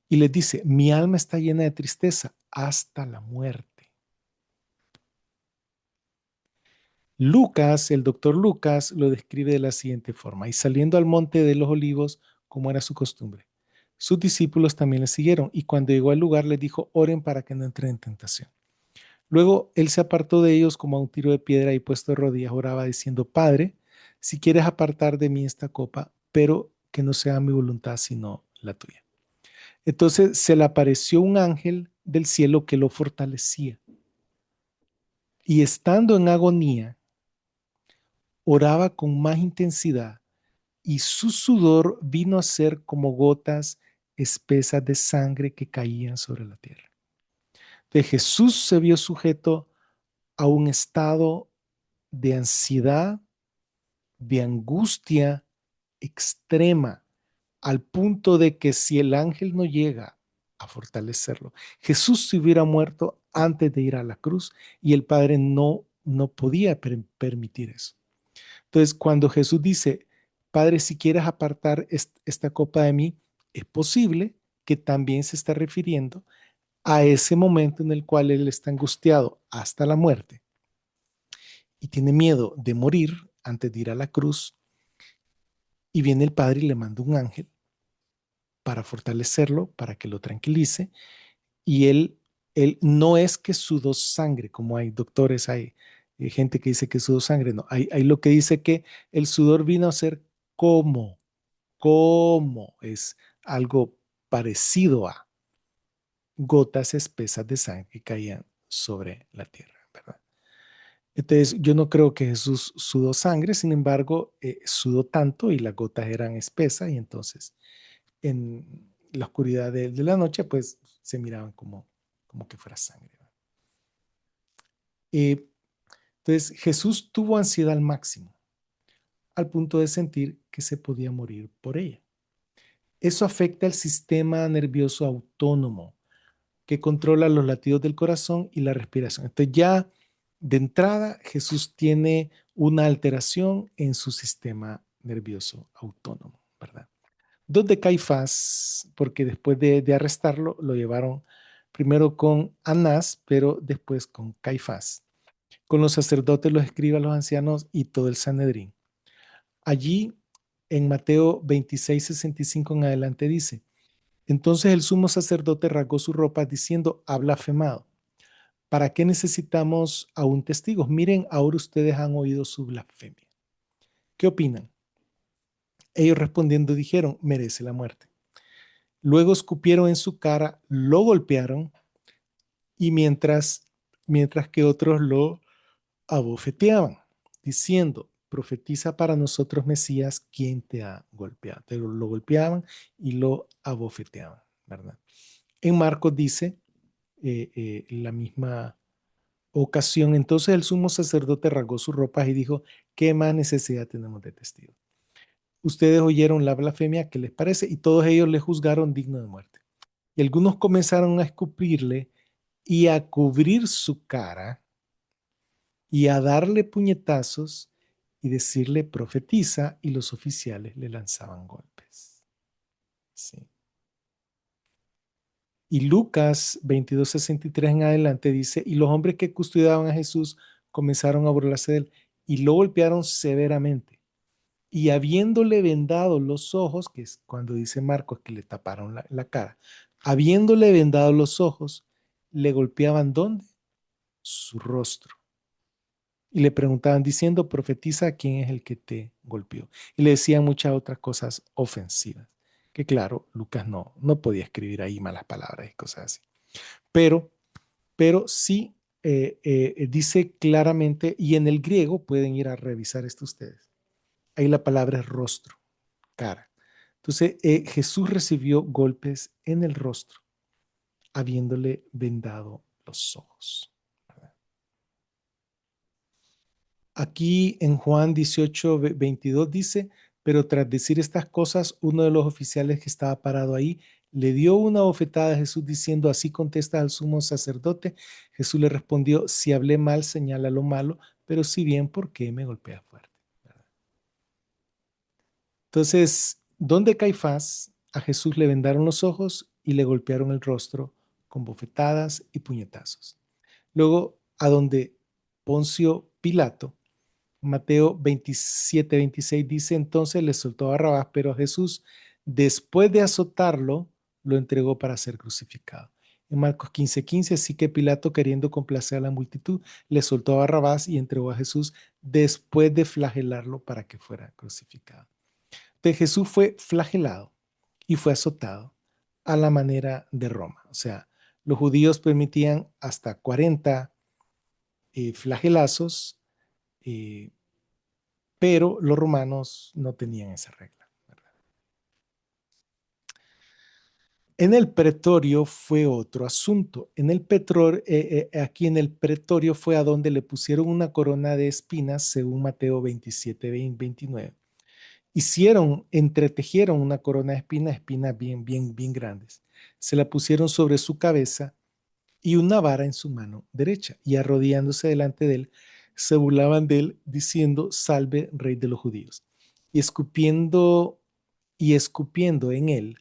Y les dice, mi alma está llena de tristeza hasta la muerte. Lucas, el doctor Lucas, lo describe de la siguiente forma, y saliendo al monte de los olivos, como era su costumbre, sus discípulos también le siguieron, y cuando llegó al lugar les dijo, oren para que no entren en tentación. Luego él se apartó de ellos como a un tiro de piedra y puesto de rodillas oraba diciendo, Padre, si quieres apartar de mí esta copa, pero que no sea mi voluntad sino la tuya. Entonces se le apareció un ángel del cielo que lo fortalecía. Y estando en agonía, oraba con más intensidad y su sudor vino a ser como gotas espesas de sangre que caían sobre la tierra. De Jesús se vio sujeto a un estado de ansiedad, de angustia extrema, al punto de que si el ángel no llega a fortalecerlo, Jesús se hubiera muerto antes de ir a la cruz y el Padre no podía permitir eso. Entonces, cuando Jesús dice, Padre, si quieres apartar esta copa de mí, es posible que también se está refiriendo a ese momento en el cual Él está angustiado hasta la muerte y tiene miedo de morir antes de ir a la cruz, y viene el Padre y le manda un ángel para fortalecerlo, para que lo tranquilice, y él no es que sudó sangre, como hay doctores, hay gente que dice que sudó sangre, no, hay lo que dice que el sudor vino a ser como cómo es algo parecido a gotas espesas de sangre que caían sobre la tierra, ¿verdad? Entonces, yo no creo que Jesús sudó sangre, sin embargo, sudó tanto y las gotas eran espesas y entonces en la oscuridad de la noche, pues se miraban como que fuera sangre. Eh, entonces, Jesús tuvo ansiedad al máximo, al punto de sentir que se podía morir por ella. Eso afecta al sistema nervioso autónomo que controla los latidos del corazón y la respiración. Entonces ya de entrada Jesús tiene una alteración en su sistema nervioso autónomo, ¿verdad? Donde Caifás, porque después de arrestarlo, lo llevaron primero con Anás, pero después con Caifás, con los sacerdotes, los escribas, los ancianos y todo el Sanedrín. Allí, en Mateo 26:65 en adelante dice, entonces el sumo sacerdote rasgó su ropa diciendo, ha blasfemado. ¿Para qué necesitamos aún testigos? Miren, ahora ustedes han oído su blasfemia. ¿Qué opinan? Ellos respondiendo dijeron, merece la muerte. Luego escupieron en su cara, lo golpearon y mientras que otros lo abofeteaban, diciendo, profetiza para nosotros, Mesías, ¿quién te ha golpeado? Pero lo golpeaban y lo abofeteaban, ¿verdad? En Marcos dice la misma ocasión, entonces el sumo sacerdote rasgó sus ropas y dijo, ¿qué más necesidad tenemos de testigos? Ustedes oyeron la blasfemia, ¿qué les parece? Y todos ellos le juzgaron digno de muerte. Y algunos comenzaron a escupirle y a cubrir su cara y a darle puñetazos y decirle profetiza, y los oficiales le lanzaban golpes. Sí. Y Lucas 22:63 en adelante dice, y los hombres que custodiaban a Jesús comenzaron a burlarse de él y lo golpearon severamente. Y habiéndole vendado los ojos, que es cuando dice Marcos que le taparon la cara, habiéndole vendado los ojos, le golpeaban ¿dónde? Su rostro. Y le preguntaban diciendo, profetiza quién es el que te golpeó. Y le decían muchas otras cosas ofensivas. Que claro, Lucas no podía escribir ahí malas palabras y cosas así. Pero, pero sí dice claramente, y en el griego pueden ir a revisar esto ustedes. Ahí la palabra es rostro, cara. Entonces, Jesús recibió golpes en el rostro, habiéndole vendado los ojos. Aquí en Juan 18:22 dice, pero tras decir estas cosas, uno de los oficiales que estaba parado ahí le dio una bofetada a Jesús diciendo, así contesta al sumo sacerdote. Jesús le respondió, si hablé mal, señala lo malo, pero si bien, ¿por qué me golpea fuerte? Entonces, donde Caifás, a Jesús le vendaron los ojos y le golpearon el rostro con bofetadas y puñetazos. Luego, a donde Poncio Pilato, Mateo 27:26 dice, entonces le soltó a Barrabás, pero Jesús, después de azotarlo, lo entregó para ser crucificado. En Marcos 15:15, así que Pilato, queriendo complacer a la multitud, le soltó a Barrabás y entregó a Jesús después de flagelarlo para que fuera crucificado. Entonces Jesús fue flagelado y fue azotado a la manera de Roma. O sea, los judíos permitían hasta 40 flagelazos, eh, pero los romanos no tenían esa regla, ¿verdad? En el pretorio fue otro asunto. En el aquí en el pretorio fue a donde le pusieron una corona de espinas, según Mateo 27:29. Entretejieron una corona de espinas bien grandes. Se la pusieron sobre su cabeza y una vara en su mano derecha. Y arrodillándose delante de él, se burlaban de él, diciendo, salve, rey de los judíos. Y escupiendo en él,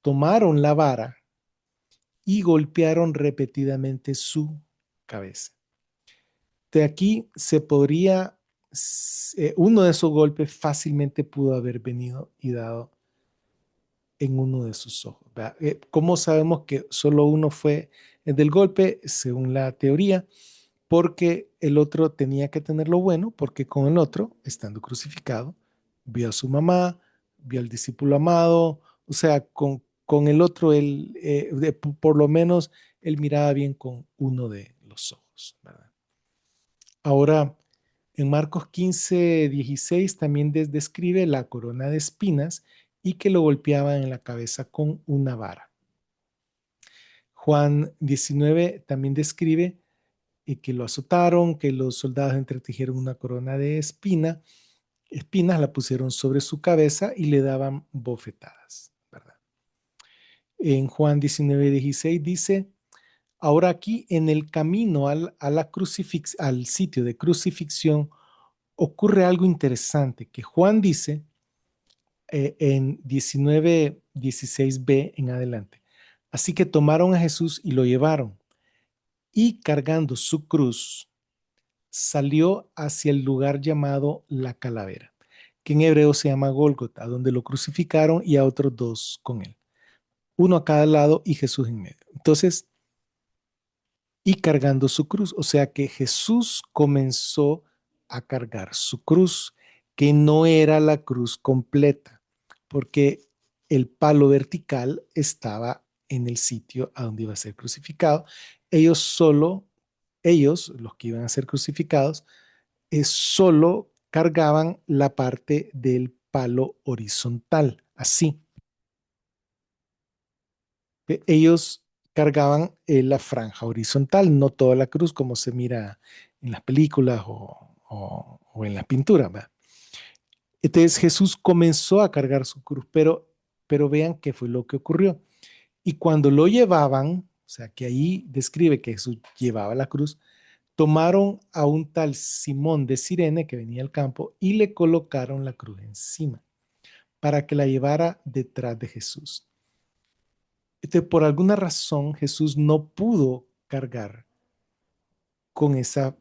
tomaron la vara y golpearon repetidamente su cabeza. De aquí se podría, uno de esos golpes fácilmente pudo haber venido y dado en uno de sus ojos. ¿Cómo sabemos que solo uno fue el del golpe? Según la teoría, porque el otro tenía que tener lo bueno, porque con el otro, estando crucificado, vio a su mamá, vio al discípulo amado, o sea, con el otro, él, por lo menos, él miraba bien con uno de los ojos, ¿verdad? Ahora, en Marcos 15:16 también describe la corona de espinas y que lo golpeaban en la cabeza con una vara. Juan 19 también describe que lo azotaron, que los soldados entretejieron una corona de espinas, la pusieron sobre su cabeza y le daban bofetadas, ¿verdad? En Juan 19:16 dice, ahora aquí en el camino al sitio de crucifixión ocurre algo interesante que Juan dice en 19:16b en adelante. Así que tomaron a Jesús y lo llevaron y cargando su cruz salió hacia el lugar llamado la calavera, que en hebreo se llama Gólgota, donde lo crucificaron y a otros dos con él, uno a cada lado y Jesús en medio. Entonces, y cargando su cruz, o sea que Jesús comenzó a cargar su cruz, que no era la cruz completa, porque el palo vertical estaba en el sitio a donde iba a ser crucificado. Ellos, los que iban a ser crucificados, solo cargaban la parte del palo horizontal, así. Ellos cargaban la franja horizontal, no toda la cruz como se mira en las películas o en las pinturas, ¿verdad? Entonces Jesús comenzó a cargar su cruz, pero vean qué fue lo que ocurrió. Y cuando lo llevaban, o sea que ahí describe que Jesús llevaba la cruz, tomaron a un tal Simón de Cirene que venía al campo y le colocaron la cruz encima para que la llevara detrás de Jesús. Entonces, por alguna razón, Jesús no pudo cargar con ese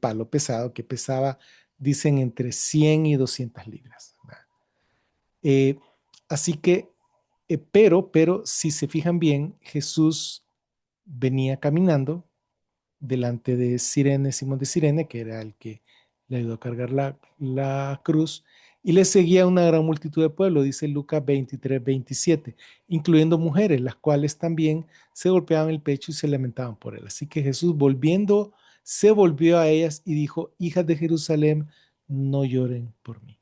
palo pesado que pesaba, dicen, entre 100 y 200 libras. Eh, así que, pero si se fijan bien, Jesús venía caminando delante de Sirene, Simón de Sirene, que era el que le ayudó a cargar la cruz, y le seguía una gran multitud de pueblo, dice Lucas 23:27, incluyendo mujeres, las cuales también se golpeaban el pecho y se lamentaban por él. Así que Jesús se volvió a ellas y dijo, hijas de Jerusalén, no lloren por mí.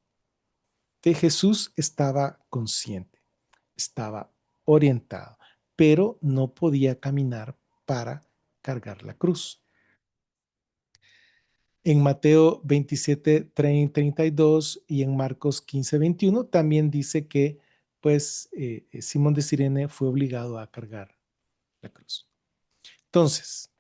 Que Jesús estaba consciente, estaba orientado, pero no podía caminar para cargar la cruz. En Mateo 27:32 y en Marcos 15:21 también dice que pues Simón de Cirene fue obligado a cargar la cruz. Entonces,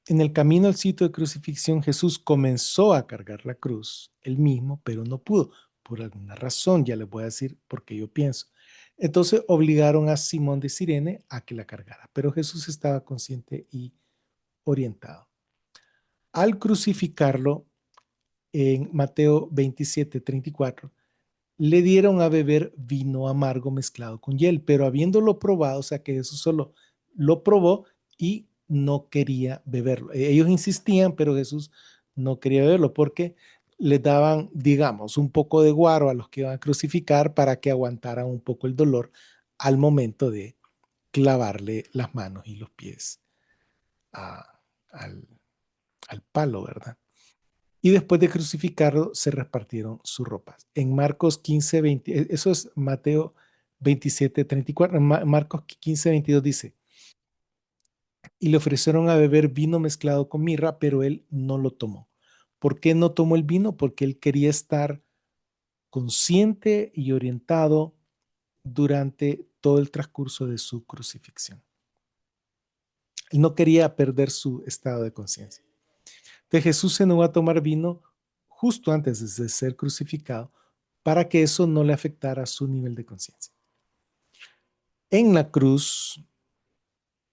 en el camino al sitio de crucifixión, Jesús comenzó a cargar la cruz, él mismo, pero no pudo, por alguna razón, ya les voy a decir por qué yo pienso. Entonces obligaron a Simón de Cirene a que la cargara, pero Jesús estaba consciente y orientado. Al crucificarlo, en Mateo 27:34, le dieron a beber vino amargo mezclado con hiel, pero habiéndolo probado, o sea que Jesús solo lo probó y no quería beberlo. Ellos insistían, pero Jesús no quería beberlo porque les daban, digamos, un poco de guaro a los que iban a crucificar para que aguantaran un poco el dolor al momento de clavarle las manos y los pies a- al, al palo, ¿verdad? Y después de crucificarlo, se repartieron sus ropas. En Marcos 15:20, eso es Mateo 27:34. Marcos 15:22 dice, y le ofrecieron a beber vino mezclado con mirra, pero él no lo tomó. ¿Por qué no tomó el vino? Porque él quería estar consciente y orientado durante todo el transcurso de su crucifixión. Él no quería perder su estado de conciencia. Entonces Jesús se negó a tomar vino justo antes de ser crucificado para que eso no le afectara su nivel de conciencia. En la cruz,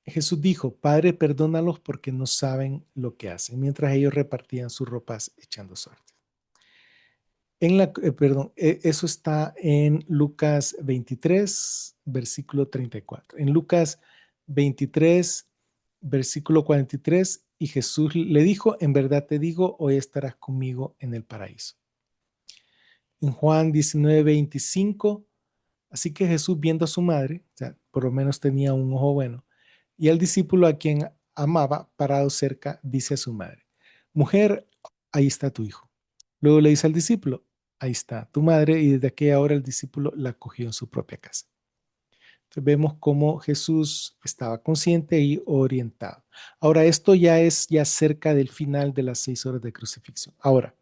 Jesús dijo, Padre, perdónalos porque no saben lo que hacen, mientras ellos repartían sus ropas echando suerte. Eso está en Lucas 23, versículo 34. En Lucas 23, versículo 43, y Jesús le dijo, en verdad te digo, hoy estarás conmigo en el paraíso. en Juan 19:25, así que Jesús viendo a su madre, o sea, por lo menos tenía un ojo bueno, y al discípulo a quien amaba, parado cerca, dice a su madre, mujer, ahí está tu hijo. Luego le dice al discípulo, ahí está tu madre, y desde aquella hora el discípulo la cogió en su propia casa. Entonces vemos cómo Jesús estaba consciente y orientado. Ahora, esto ya es ya cerca del final de las 6 horas de crucifixión. Ahora,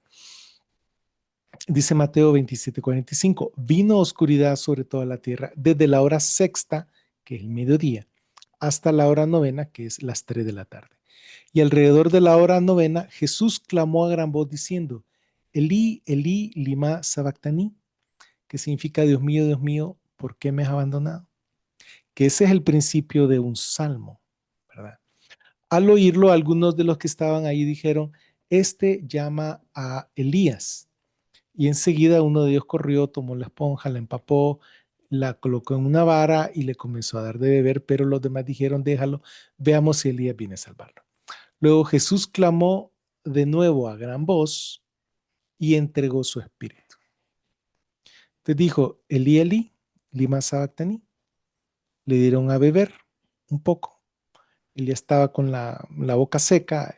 dice Mateo 27:45, vino oscuridad sobre toda la tierra desde la hora sexta, que es el mediodía, hasta la hora novena, que es las 3 de la tarde. Y alrededor de la hora novena, Jesús clamó a gran voz diciendo, Elí, Elí, lima sabactani, que significa, Dios mío, ¿por qué me has abandonado? Que ese es el principio de un salmo, ¿verdad? Al oírlo, algunos de los que estaban ahí dijeron, este llama a Elías. Y enseguida uno de ellos corrió, tomó la esponja, la empapó, la colocó en una vara y le comenzó a dar de beber, pero los demás dijeron, déjalo, veamos si Elías viene a salvarlo. Luego Jesús clamó de nuevo a gran voz y entregó su espíritu. Entonces dijo, Elí, Elí, lima sabactani. Le dieron a beber un poco. Él ya estaba con la boca seca.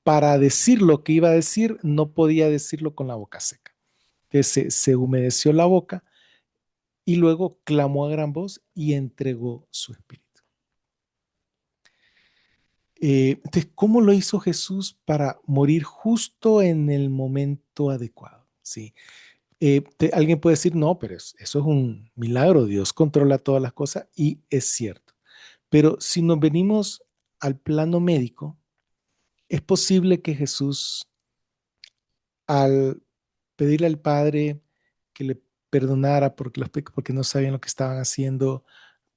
Para decir lo que iba a decir, no podía decirlo con la boca seca. Entonces se humedeció la boca y luego clamó a gran voz y entregó su espíritu. Entonces, ¿cómo lo hizo Jesús para morir justo en el momento adecuado? Sí. Alguien puede decir, no, pero eso es un milagro, Dios controla todas las cosas y es cierto. Pero si nos venimos al plano médico, es posible que Jesús, al pedirle al Padre que le perdonara porque no sabían lo que estaban haciendo,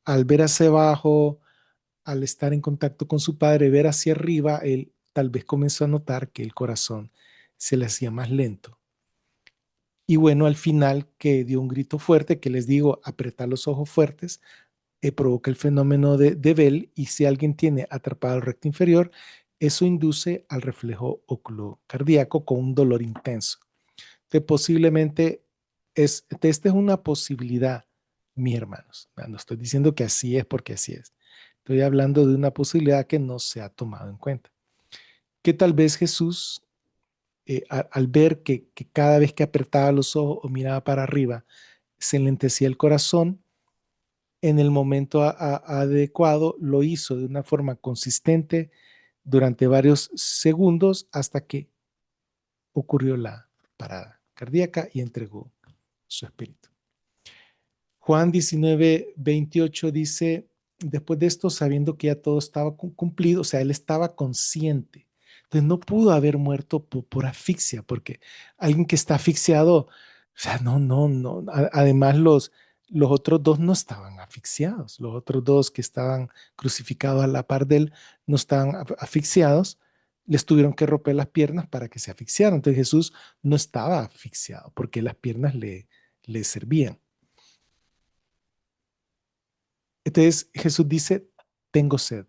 al ver hacia abajo, al estar en contacto con su Padre, ver hacia arriba, él tal vez comenzó a notar que el corazón se le hacía más lento. Y bueno, al final que dio un grito fuerte, que les digo, apretar los ojos fuertes, provoca el fenómeno de Bell, y si alguien tiene atrapado el recto inferior, eso induce al reflejo oculocardíaco con un dolor intenso. Que posiblemente esta es una posibilidad, mis hermanos. No estoy diciendo que así es porque así es. Estoy hablando de una posibilidad que no se ha tomado en cuenta. Que tal vez Jesús, al ver que cada vez que apretaba los ojos o miraba para arriba, se enlentecía el corazón, en el momento adecuado lo hizo de una forma consistente durante varios segundos hasta que ocurrió la parada cardíaca y entregó su espíritu. Juan 19:28 dice, después de esto, sabiendo que ya todo estaba cumplido, o sea, él estaba consciente. Entonces no pudo haber muerto por asfixia, porque alguien que está asfixiado, o sea, no. Además, los otros dos no estaban asfixiados. Los otros dos que estaban crucificados a la par de él no estaban asfixiados. Les tuvieron que romper las piernas para que se asfixiaran. Entonces Jesús no estaba asfixiado porque las piernas le servían. Entonces Jesús dice, tengo sed,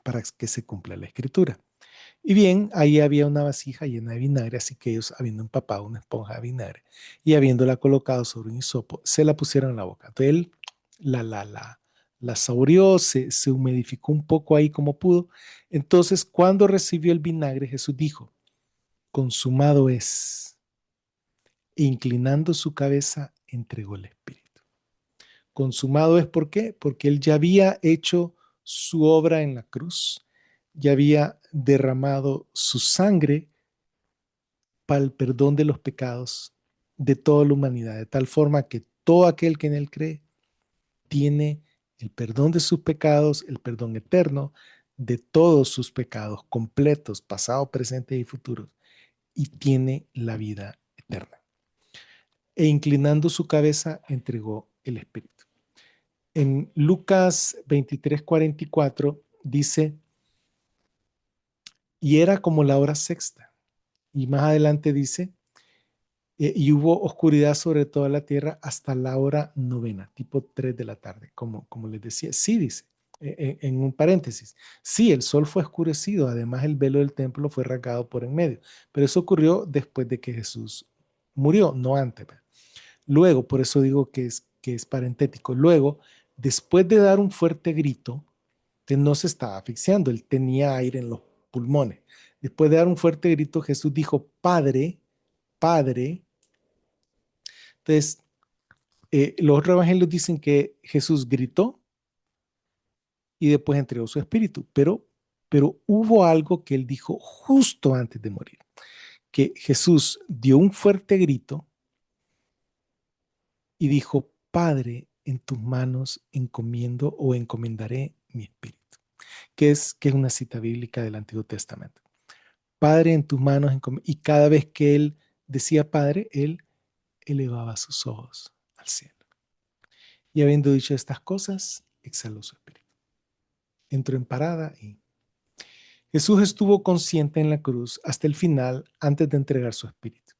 para que se cumpla la escritura. Y bien, ahí había una vasija llena de vinagre, así que ellos, habiendo empapado una esponja de vinagre y habiéndola colocado sobre un hisopo, se la pusieron en la boca. Entonces él la saboreó, se humidificó un poco ahí como pudo. Entonces, cuando recibió el vinagre, Jesús dijo, consumado es. E inclinando su cabeza, entregó el espíritu. Consumado es, ¿por qué? Porque él ya había hecho su obra en la cruz, ya había derramado su sangre para el perdón de los pecados de toda la humanidad, de tal forma que todo aquel que en él cree tiene el perdón de sus pecados, el perdón eterno de todos sus pecados completos, pasados, presentes y futuros, y tiene la vida eterna. E inclinando su cabeza, entregó el espíritu. En Lucas 23:44 dice, y era como la hora sexta. Y más adelante dice, y hubo oscuridad sobre toda la tierra hasta la hora novena, tipo 3 de la tarde, como les decía. Sí, dice, en un paréntesis, sí, el sol fue oscurecido, además el velo del templo fue rasgado por en medio, pero eso ocurrió después de que Jesús murió, no antes. ¿Verdad? Luego, por eso digo que es parentético. Luego, después de dar un fuerte grito, él no se estaba asfixiando, él tenía aire en los pulmones. Después de dar un fuerte grito, Jesús dijo, Padre, Padre. Entonces, los otros evangelios dicen que Jesús gritó y después entregó su espíritu, pero hubo algo que él dijo justo antes de morir, que Jesús dio un fuerte grito y dijo, Padre, en tus manos encomiendo o encomendaré mi espíritu, que es una cita bíblica del Antiguo Testamento. Padre, en tus manos y cada vez que él decía Padre, él elevaba sus ojos al cielo. Y habiendo dicho estas cosas, exhaló su espíritu. Entró en parada y Jesús estuvo consciente en la cruz hasta el final antes de entregar su espíritu.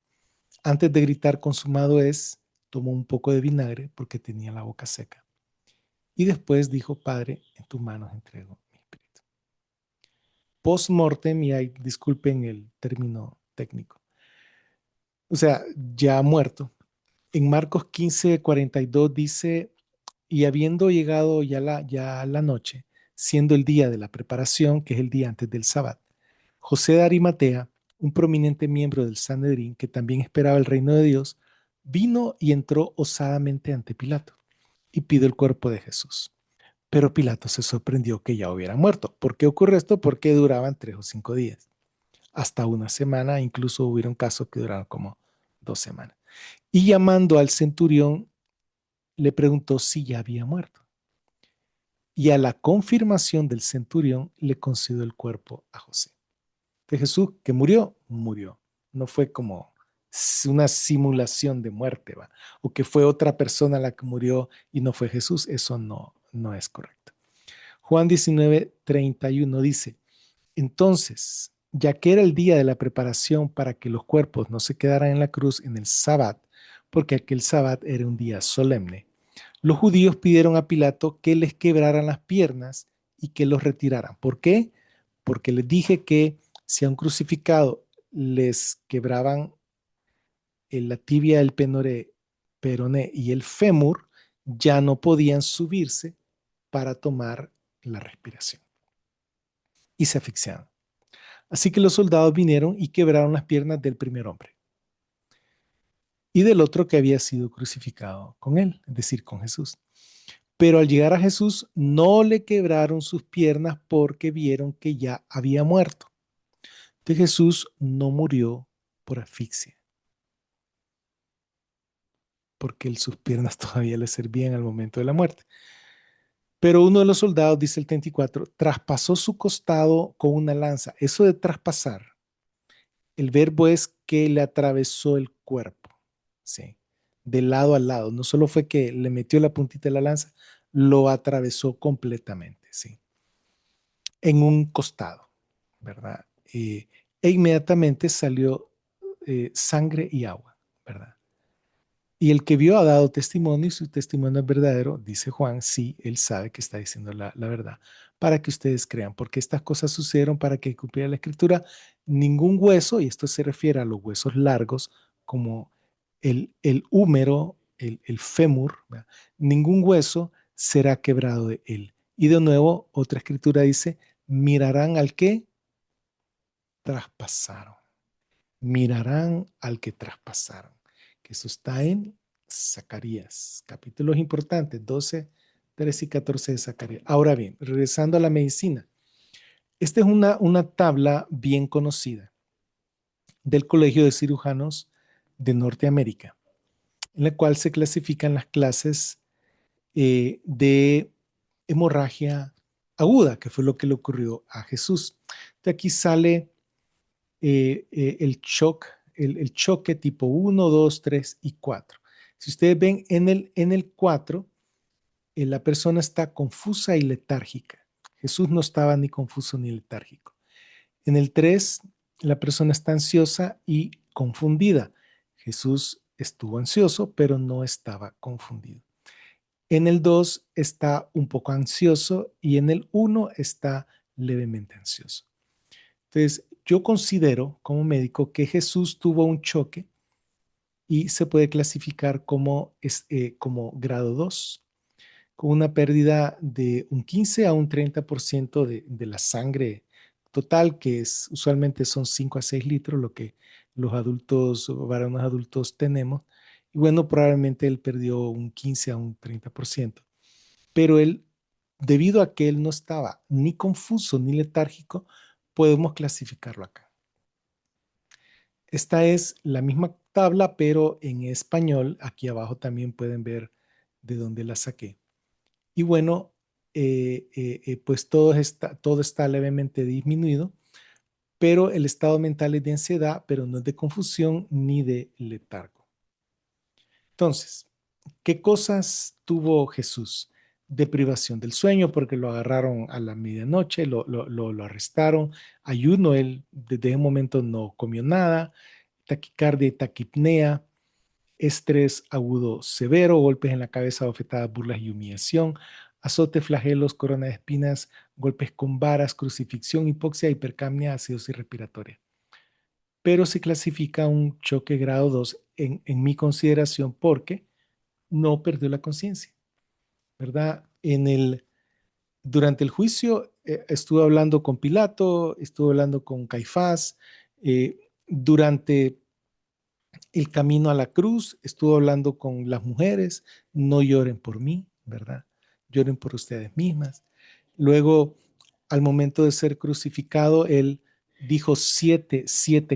Antes de gritar consumado es, tomó un poco de vinagre porque tenía la boca seca. Y después dijo, Padre, en tus manos entrego mi espíritu. Post-mortem, y ahí, disculpen el término técnico, o sea, ya muerto. En Marcos 15:42 dice, y habiendo llegado ya la noche, siendo el día de la preparación, que es el día antes del sábado, José de Arimatea, un prominente miembro del Sanedrín que también esperaba el reino de Dios, vino y entró osadamente ante Pilato y pidió el cuerpo de Jesús. Pero Pilato se sorprendió que ya hubiera muerto. ¿Por qué ocurre esto? Porque duraban 3 o 5 días, hasta una semana, incluso hubieron casos que duraron como 2 semanas. Y llamando al centurión, le preguntó si ya había muerto. Y a la confirmación del centurión le concedió el cuerpo a José. De Jesús, que murió, murió. No fue como una simulación de muerte, ¿va? O que fue otra persona la que murió y no fue Jesús. Eso no es correcto. Juan 19:31 dice, entonces, ya que era el día de la preparación para que los cuerpos no se quedaran en la cruz en el sábado, porque aquel sábado era un día solemne, los judíos pidieron a Pilato que les quebraran las piernas y que los retiraran. ¿Por qué? Porque les dije que si a un crucificado les quebraban la tibia, el peroné y el fémur, ya no podían subirse para tomar la respiración y se asfixiaban. Así que los soldados vinieron y quebraron las piernas del primer hombre y del otro que había sido crucificado con él, es decir, con Jesús. Pero al llegar a Jesús no le quebraron sus piernas porque vieron que ya había muerto. De Jesús no murió por asfixia, porque sus piernas todavía le servían al momento de la muerte. Pero uno de los soldados, dice el 34, traspasó su costado con una lanza. Eso de traspasar, el verbo es que le atravesó el cuerpo, ¿sí? De lado a lado. No solo fue que le metió la puntita de la lanza, lo atravesó completamente, ¿sí? En un costado, ¿verdad? E inmediatamente salió sangre y agua, ¿verdad? Y el que vio ha dado testimonio y su testimonio es verdadero, dice Juan, sí, él sabe que está diciendo la verdad, para que ustedes crean, porque estas cosas sucedieron para que cumpliera la escritura, ningún hueso, y esto se refiere a los huesos largos, como el húmero, el fémur, ¿verdad? Ningún hueso será quebrado de él. Y de nuevo, otra escritura dice, mirarán al que traspasaron, mirarán al que traspasaron, que eso está en Zacarías, capítulos importantes, 12, 13 y 14 de Zacarías. Ahora bien, regresando a la medicina, esta es una tabla bien conocida del Colegio de Cirujanos de Norteamérica, en la cual se clasifican las clases de hemorragia aguda, que fue lo que le ocurrió a Jesús. De aquí sale el shock, el choque tipo 1, 2, 3 y 4. Si ustedes ven en el 4, la persona está confusa y letárgica. Jesús no estaba ni confuso ni letárgico. En el 3, la persona está ansiosa y confundida. Jesús estuvo ansioso, pero no estaba confundido. En el 2 está un poco ansioso y en el 1 está levemente ansioso. Entonces, yo considero como médico que Jesús tuvo un choque y se puede clasificar como grado 2, con una pérdida de un 15 a un 30% de la sangre total, que usualmente son 5 a 6 litros, lo que los adultos, varones adultos tenemos. Y bueno, probablemente él perdió un 15 a un 30%, pero él, debido a que él no estaba ni confuso ni letárgico, podemos clasificarlo acá. Esta es la misma tabla, pero en español. Aquí abajo también pueden ver de dónde la saqué. Y bueno, pues todo está levemente disminuido, pero el estado mental es de ansiedad, pero no es de confusión ni de letargo. Entonces, ¿qué cosas tuvo Jesús? Deprivación del sueño porque lo agarraron a la medianoche, lo arrestaron, ayuno, él desde ese momento no comió nada, taquicardia y taquipnea, estrés agudo severo, golpes en la cabeza, bofetadas, burlas y humillación, azote, flagelos, corona de espinas, golpes con varas, crucifixión, hipoxia, hipercapnia, acidosis respiratoria. Pero se clasifica un choque grado 2 en mi consideración porque no perdió la conciencia, ¿verdad? Durante el juicio estuve hablando con Pilato, estuve hablando con Caifás, durante el camino a la cruz, estuve hablando con las mujeres, no lloren por mí, ¿verdad? Lloren por ustedes mismas. Luego, al momento de ser crucificado, él dijo siete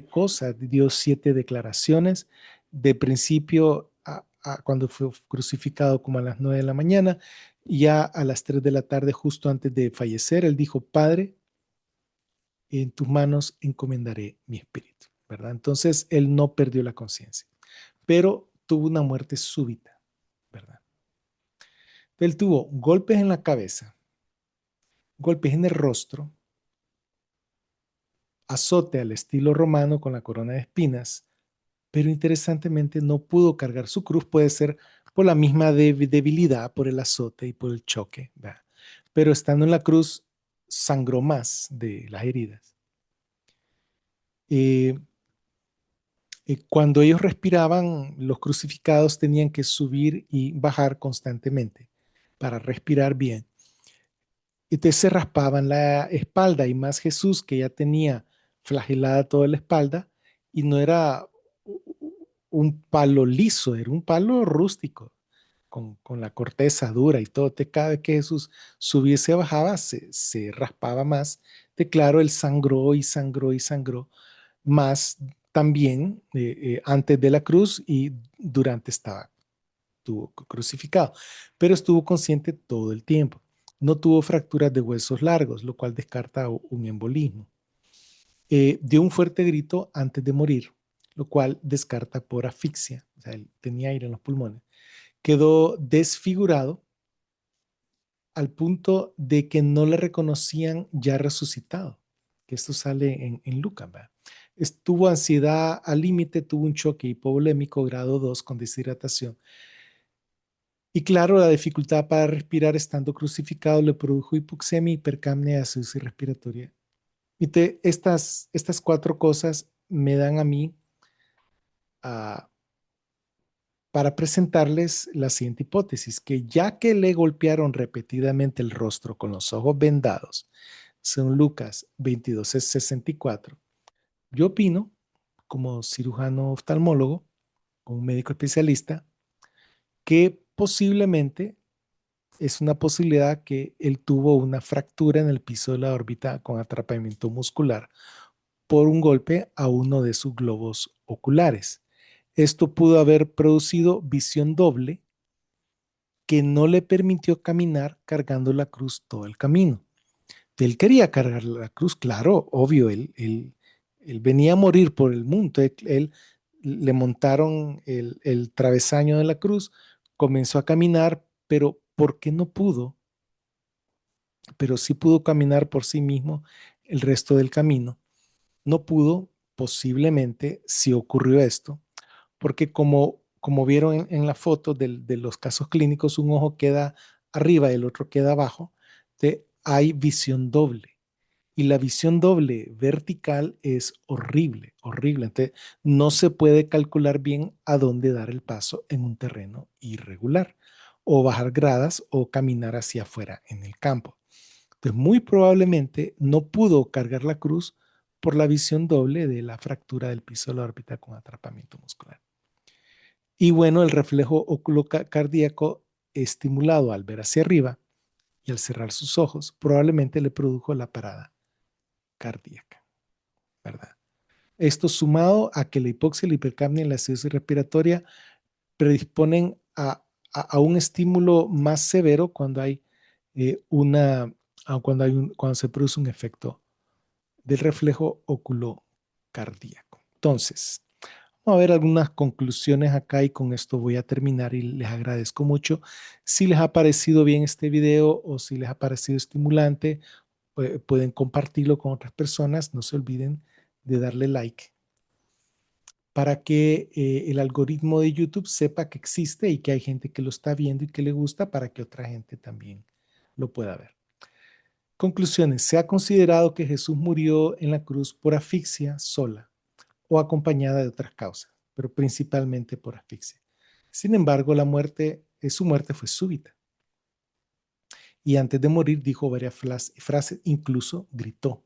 cosas, dio 7 declaraciones. De principio, cuando fue crucificado como a las 9 de la mañana, ya a las 3 de la tarde, justo antes de fallecer, él dijo, Padre, en tus manos encomendaré mi espíritu, ¿verdad? Entonces, él no perdió la conciencia, pero tuvo una muerte súbita, ¿verdad? Él tuvo golpes en la cabeza, golpes en el rostro, azote al estilo romano con la corona de espinas, pero interesantemente no pudo cargar su cruz, puede ser por la misma debilidad, por el azote y por el choque, ¿verdad? Pero estando en la cruz, sangró más de las heridas. Eh, Cuando ellos respiraban, los crucificados tenían que subir y bajar constantemente para respirar bien. Entonces se raspaban la espalda y más Jesús que ya tenía flagelada toda la espalda y no era un palo liso, era un palo rústico con la corteza dura y todo. Cada vez que Jesús subía y se bajaba, se raspaba más. De claro, él sangró y sangró y sangró más también antes de la cruz y durante estuvo crucificado, pero estuvo consciente todo el tiempo. No tuvo fracturas de huesos largos, lo cual descarta un embolismo. Dio un fuerte grito antes de morir, lo cual descarta por asfixia. O sea, él tenía aire en los pulmones. Quedó desfigurado al punto de que no le reconocían ya resucitado, que esto sale en Lucas, ¿verdad? Estuvo ansiedad al límite, tuvo un choque hipovolémico grado 2 con deshidratación. Y claro, la dificultad para respirar estando crucificado le produjo hipoxemia, hipercapnia, acidosis respiratoria. Y estas 4 cosas me dan a mí uh, para presentarles la siguiente hipótesis, que ya que le golpearon repetidamente el rostro con los ojos vendados, según Lucas 22:64, yo opino, como cirujano oftalmólogo, como un médico especialista, que posiblemente es una posibilidad que él tuvo una fractura en el piso de la órbita con atrapamiento muscular por un golpe a uno de sus globos oculares. Esto pudo haber producido visión doble que no le permitió caminar cargando la cruz todo el camino. Él quería cargar la cruz, claro, obvio, él venía a morir por el mundo, él le montaron el travesaño de la cruz, comenzó a caminar, pero ¿por qué no pudo? Pero sí pudo caminar por sí mismo el resto del camino. No pudo, posiblemente, si ocurrió esto, porque como vieron en la foto de los casos clínicos, un ojo queda arriba y el otro queda abajo, hay visión doble. Y la visión doble vertical es horrible, horrible. Entonces, no se puede calcular bien a dónde dar el paso en un terreno irregular, o bajar gradas o caminar hacia afuera en el campo. Entonces, muy probablemente no pudo cargar la cruz por la visión doble de la fractura del piso de la órbita con atrapamiento muscular. Y bueno, el reflejo oculocardíaco estimulado al ver hacia arriba y al cerrar sus ojos probablemente le produjo la parada cardíaca, ¿verdad? Esto sumado a que la hipoxia, la hipercapnia y la acidosis respiratoria predisponen a un estímulo más severo cuando hay cuando se produce un efecto del reflejo oculocardíaco. Entonces, vamos a ver algunas conclusiones acá y con esto voy a terminar y les agradezco mucho. Si les ha parecido bien este video o si les ha parecido estimulante, pueden compartirlo con otras personas. No se olviden de darle like para que el algoritmo de YouTube sepa que existe y que hay gente que lo está viendo y que le gusta para que otra gente también lo pueda ver. Conclusiones. Se ha considerado que Jesús murió en la cruz por asfixia sola o acompañada de otras causas, pero principalmente por asfixia. Sin embargo, su muerte fue súbita. Y antes de morir dijo varias frases, incluso gritó.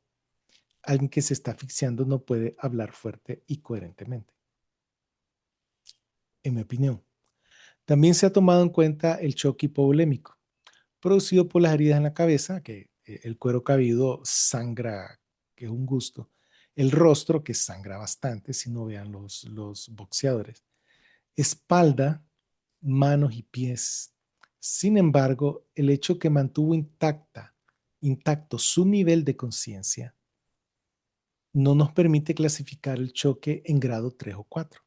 Alguien que se está asfixiando no puede hablar fuerte y coherentemente, en mi opinión. También se ha tomado en cuenta el choque hipovolémico, producido por las heridas en la cabeza, que el cuero cabelludo sangra, que es un gusto. El rostro, que sangra bastante, si no vean los boxeadores. Espalda, manos y pies. Sin embargo, el hecho que mantuvo intacto su nivel de conciencia no nos permite clasificar el choque en grado 3 o 4.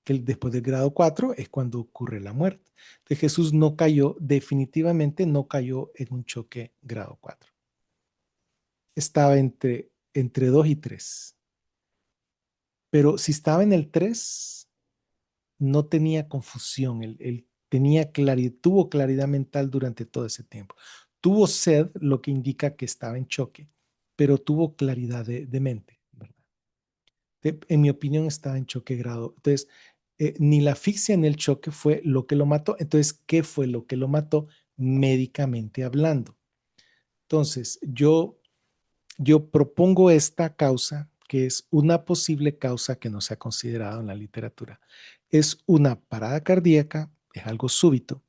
Que después del grado 4 es cuando ocurre la muerte. Entonces Jesús no cayó, definitivamente no cayó en un choque grado 4. Estaba entre 2 y 3. Pero si estaba en el 3, no tenía confusión. Él tenía tuvo claridad mental durante todo ese tiempo. Tuvo sed, lo que indica que estaba en choque, pero tuvo claridad de mente, ¿verdad? En mi opinión, estaba en choque grado. Entonces, ni la asfixia ni el choque fue lo que lo mató. Entonces, ¿qué fue lo que lo mató médicamente hablando? Entonces, yo propongo esta causa, que es una posible causa que no se ha considerado en la literatura. Es una parada cardíaca, es algo súbito,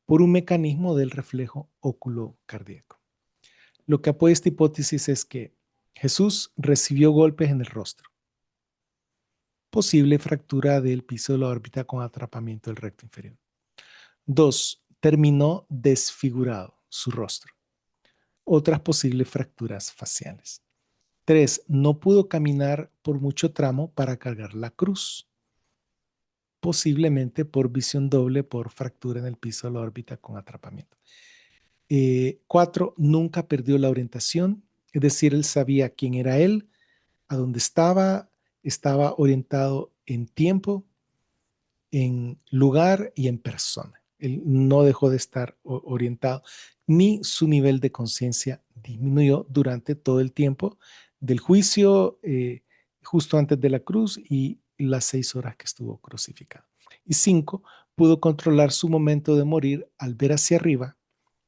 por un mecanismo del reflejo oculocardíaco. Lo que apoya esta hipótesis es que Jesús recibió golpes en el rostro, posible fractura del piso de la órbita con atrapamiento del recto inferior. 2. Terminó desfigurado su rostro. Otras posibles fracturas faciales. 3. No pudo caminar por mucho tramo para cargar la cruz, posiblemente por visión doble por fractura en el piso de la órbita con atrapamiento. 4. Nunca perdió la orientación, es decir, él sabía quién era él, a dónde estaba orientado en tiempo, en lugar y en persona. Él no dejó de estar orientado, ni su nivel de conciencia disminuyó durante todo el tiempo del juicio, justo antes de la cruz y las 6 horas que estuvo crucificado. Y 5, pudo controlar su momento de morir al ver hacia arriba,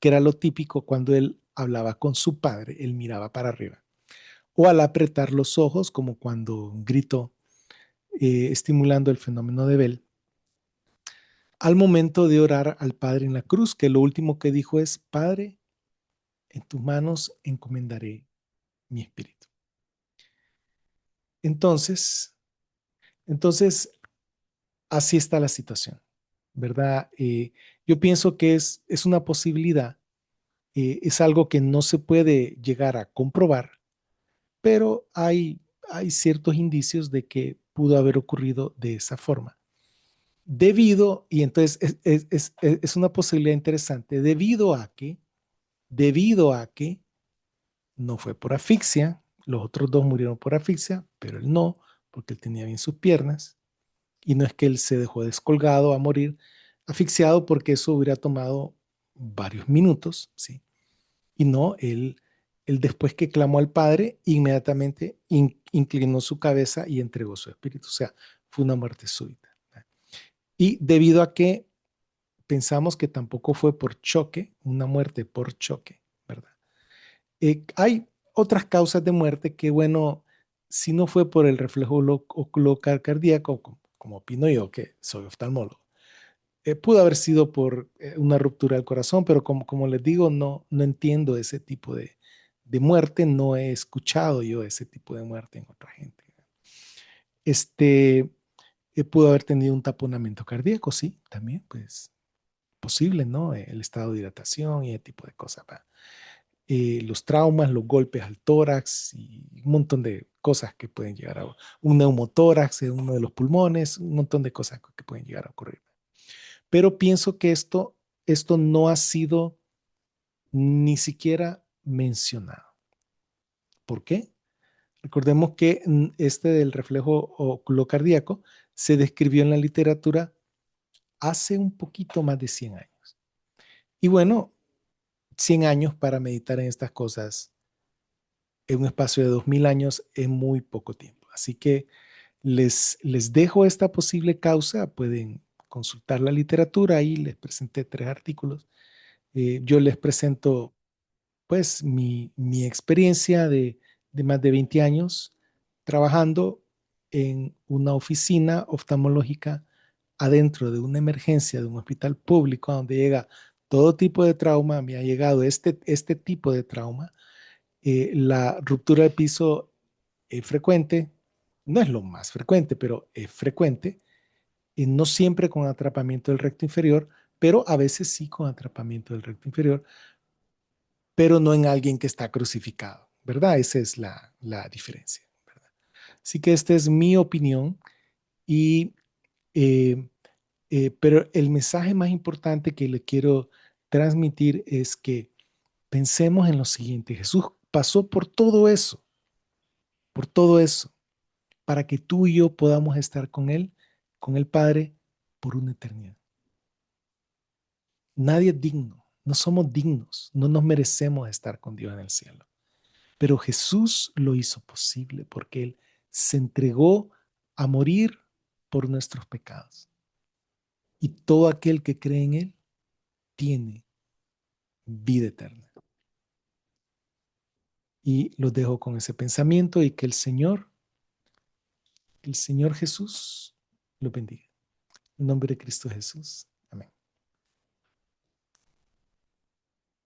que era lo típico cuando él hablaba con su padre, él miraba para arriba. O al apretar los ojos, como cuando gritó, estimulando el fenómeno de Bell al momento de orar al Padre en la cruz, que lo último que dijo es, Padre, en tus manos encomendaré mi espíritu. Entonces, entonces así está la situación, ¿verdad? Yo pienso que es una posibilidad, es algo que no se puede llegar a comprobar, pero hay ciertos indicios de que pudo haber ocurrido de esa forma. Y entonces es una posibilidad interesante, debido a que no fue por asfixia, los otros dos murieron por asfixia, pero él no, porque él tenía bien sus piernas, y no es que él se dejó descolgado a morir asfixiado, porque eso hubiera tomado varios minutos, ¿sí? Y no, él Él después que clamó al Padre, inmediatamente inclinó su cabeza y entregó su espíritu. O sea, fue una muerte súbita. Y debido a que pensamos que tampoco fue por choque, una muerte por choque, ¿verdad? Hay otras causas de muerte que, bueno, si no fue por el reflejo ocular cardíaco, como opino yo, que soy oftalmólogo, pudo haber sido por una ruptura del corazón, pero como les digo, no entiendo ese tipo de muerte, no he escuchado yo ese tipo de muerte en otra gente. Este, pudo haber tenido un taponamiento cardíaco, sí, también, pues posible, ¿no? El estado de hidratación y ese tipo de cosas. ¿Va? Los traumas, los golpes al tórax y un montón de cosas que pueden llegar a un neumotórax en uno de los pulmones, un montón de cosas que pueden llegar a ocurrir. Pero pienso que esto no ha sido ni siquiera mencionado. ¿Por qué? Recordemos que este del reflejo oculocardíaco se describió en la literatura hace un poquito más de 100 años. Y bueno, 100 años para meditar en estas cosas en un espacio de 2000 años es muy poco tiempo. Así que les dejo esta posible causa. Pueden consultar la literatura. Ahí les presenté 3 artículos. Yo les presento pues mi experiencia de más de 20 años trabajando en una oficina oftalmológica adentro de una emergencia de un hospital público donde llega todo tipo de trauma. Me ha llegado este tipo de trauma. La ruptura de piso es frecuente, no es lo más frecuente, pero es frecuente, y no siempre con atrapamiento del recto inferior, pero a veces sí con atrapamiento del recto inferior, pero no en alguien que está crucificado, ¿verdad? Esa es la diferencia, ¿verdad? Así que esta es mi opinión y, eh, pero el mensaje más importante que le quiero transmitir es que pensemos en lo siguiente. Jesús pasó por todo eso, para que tú y yo podamos estar con Él, con el Padre, por una eternidad. Nadie es digno, no somos dignos, no nos merecemos estar con Dios en el cielo. Pero Jesús lo hizo posible porque Él se entregó a morir por nuestros pecados. Y todo aquel que cree en Él tiene vida eterna. Y los dejo con ese pensamiento y que el Señor Jesús, lo bendiga. En nombre de Cristo Jesús.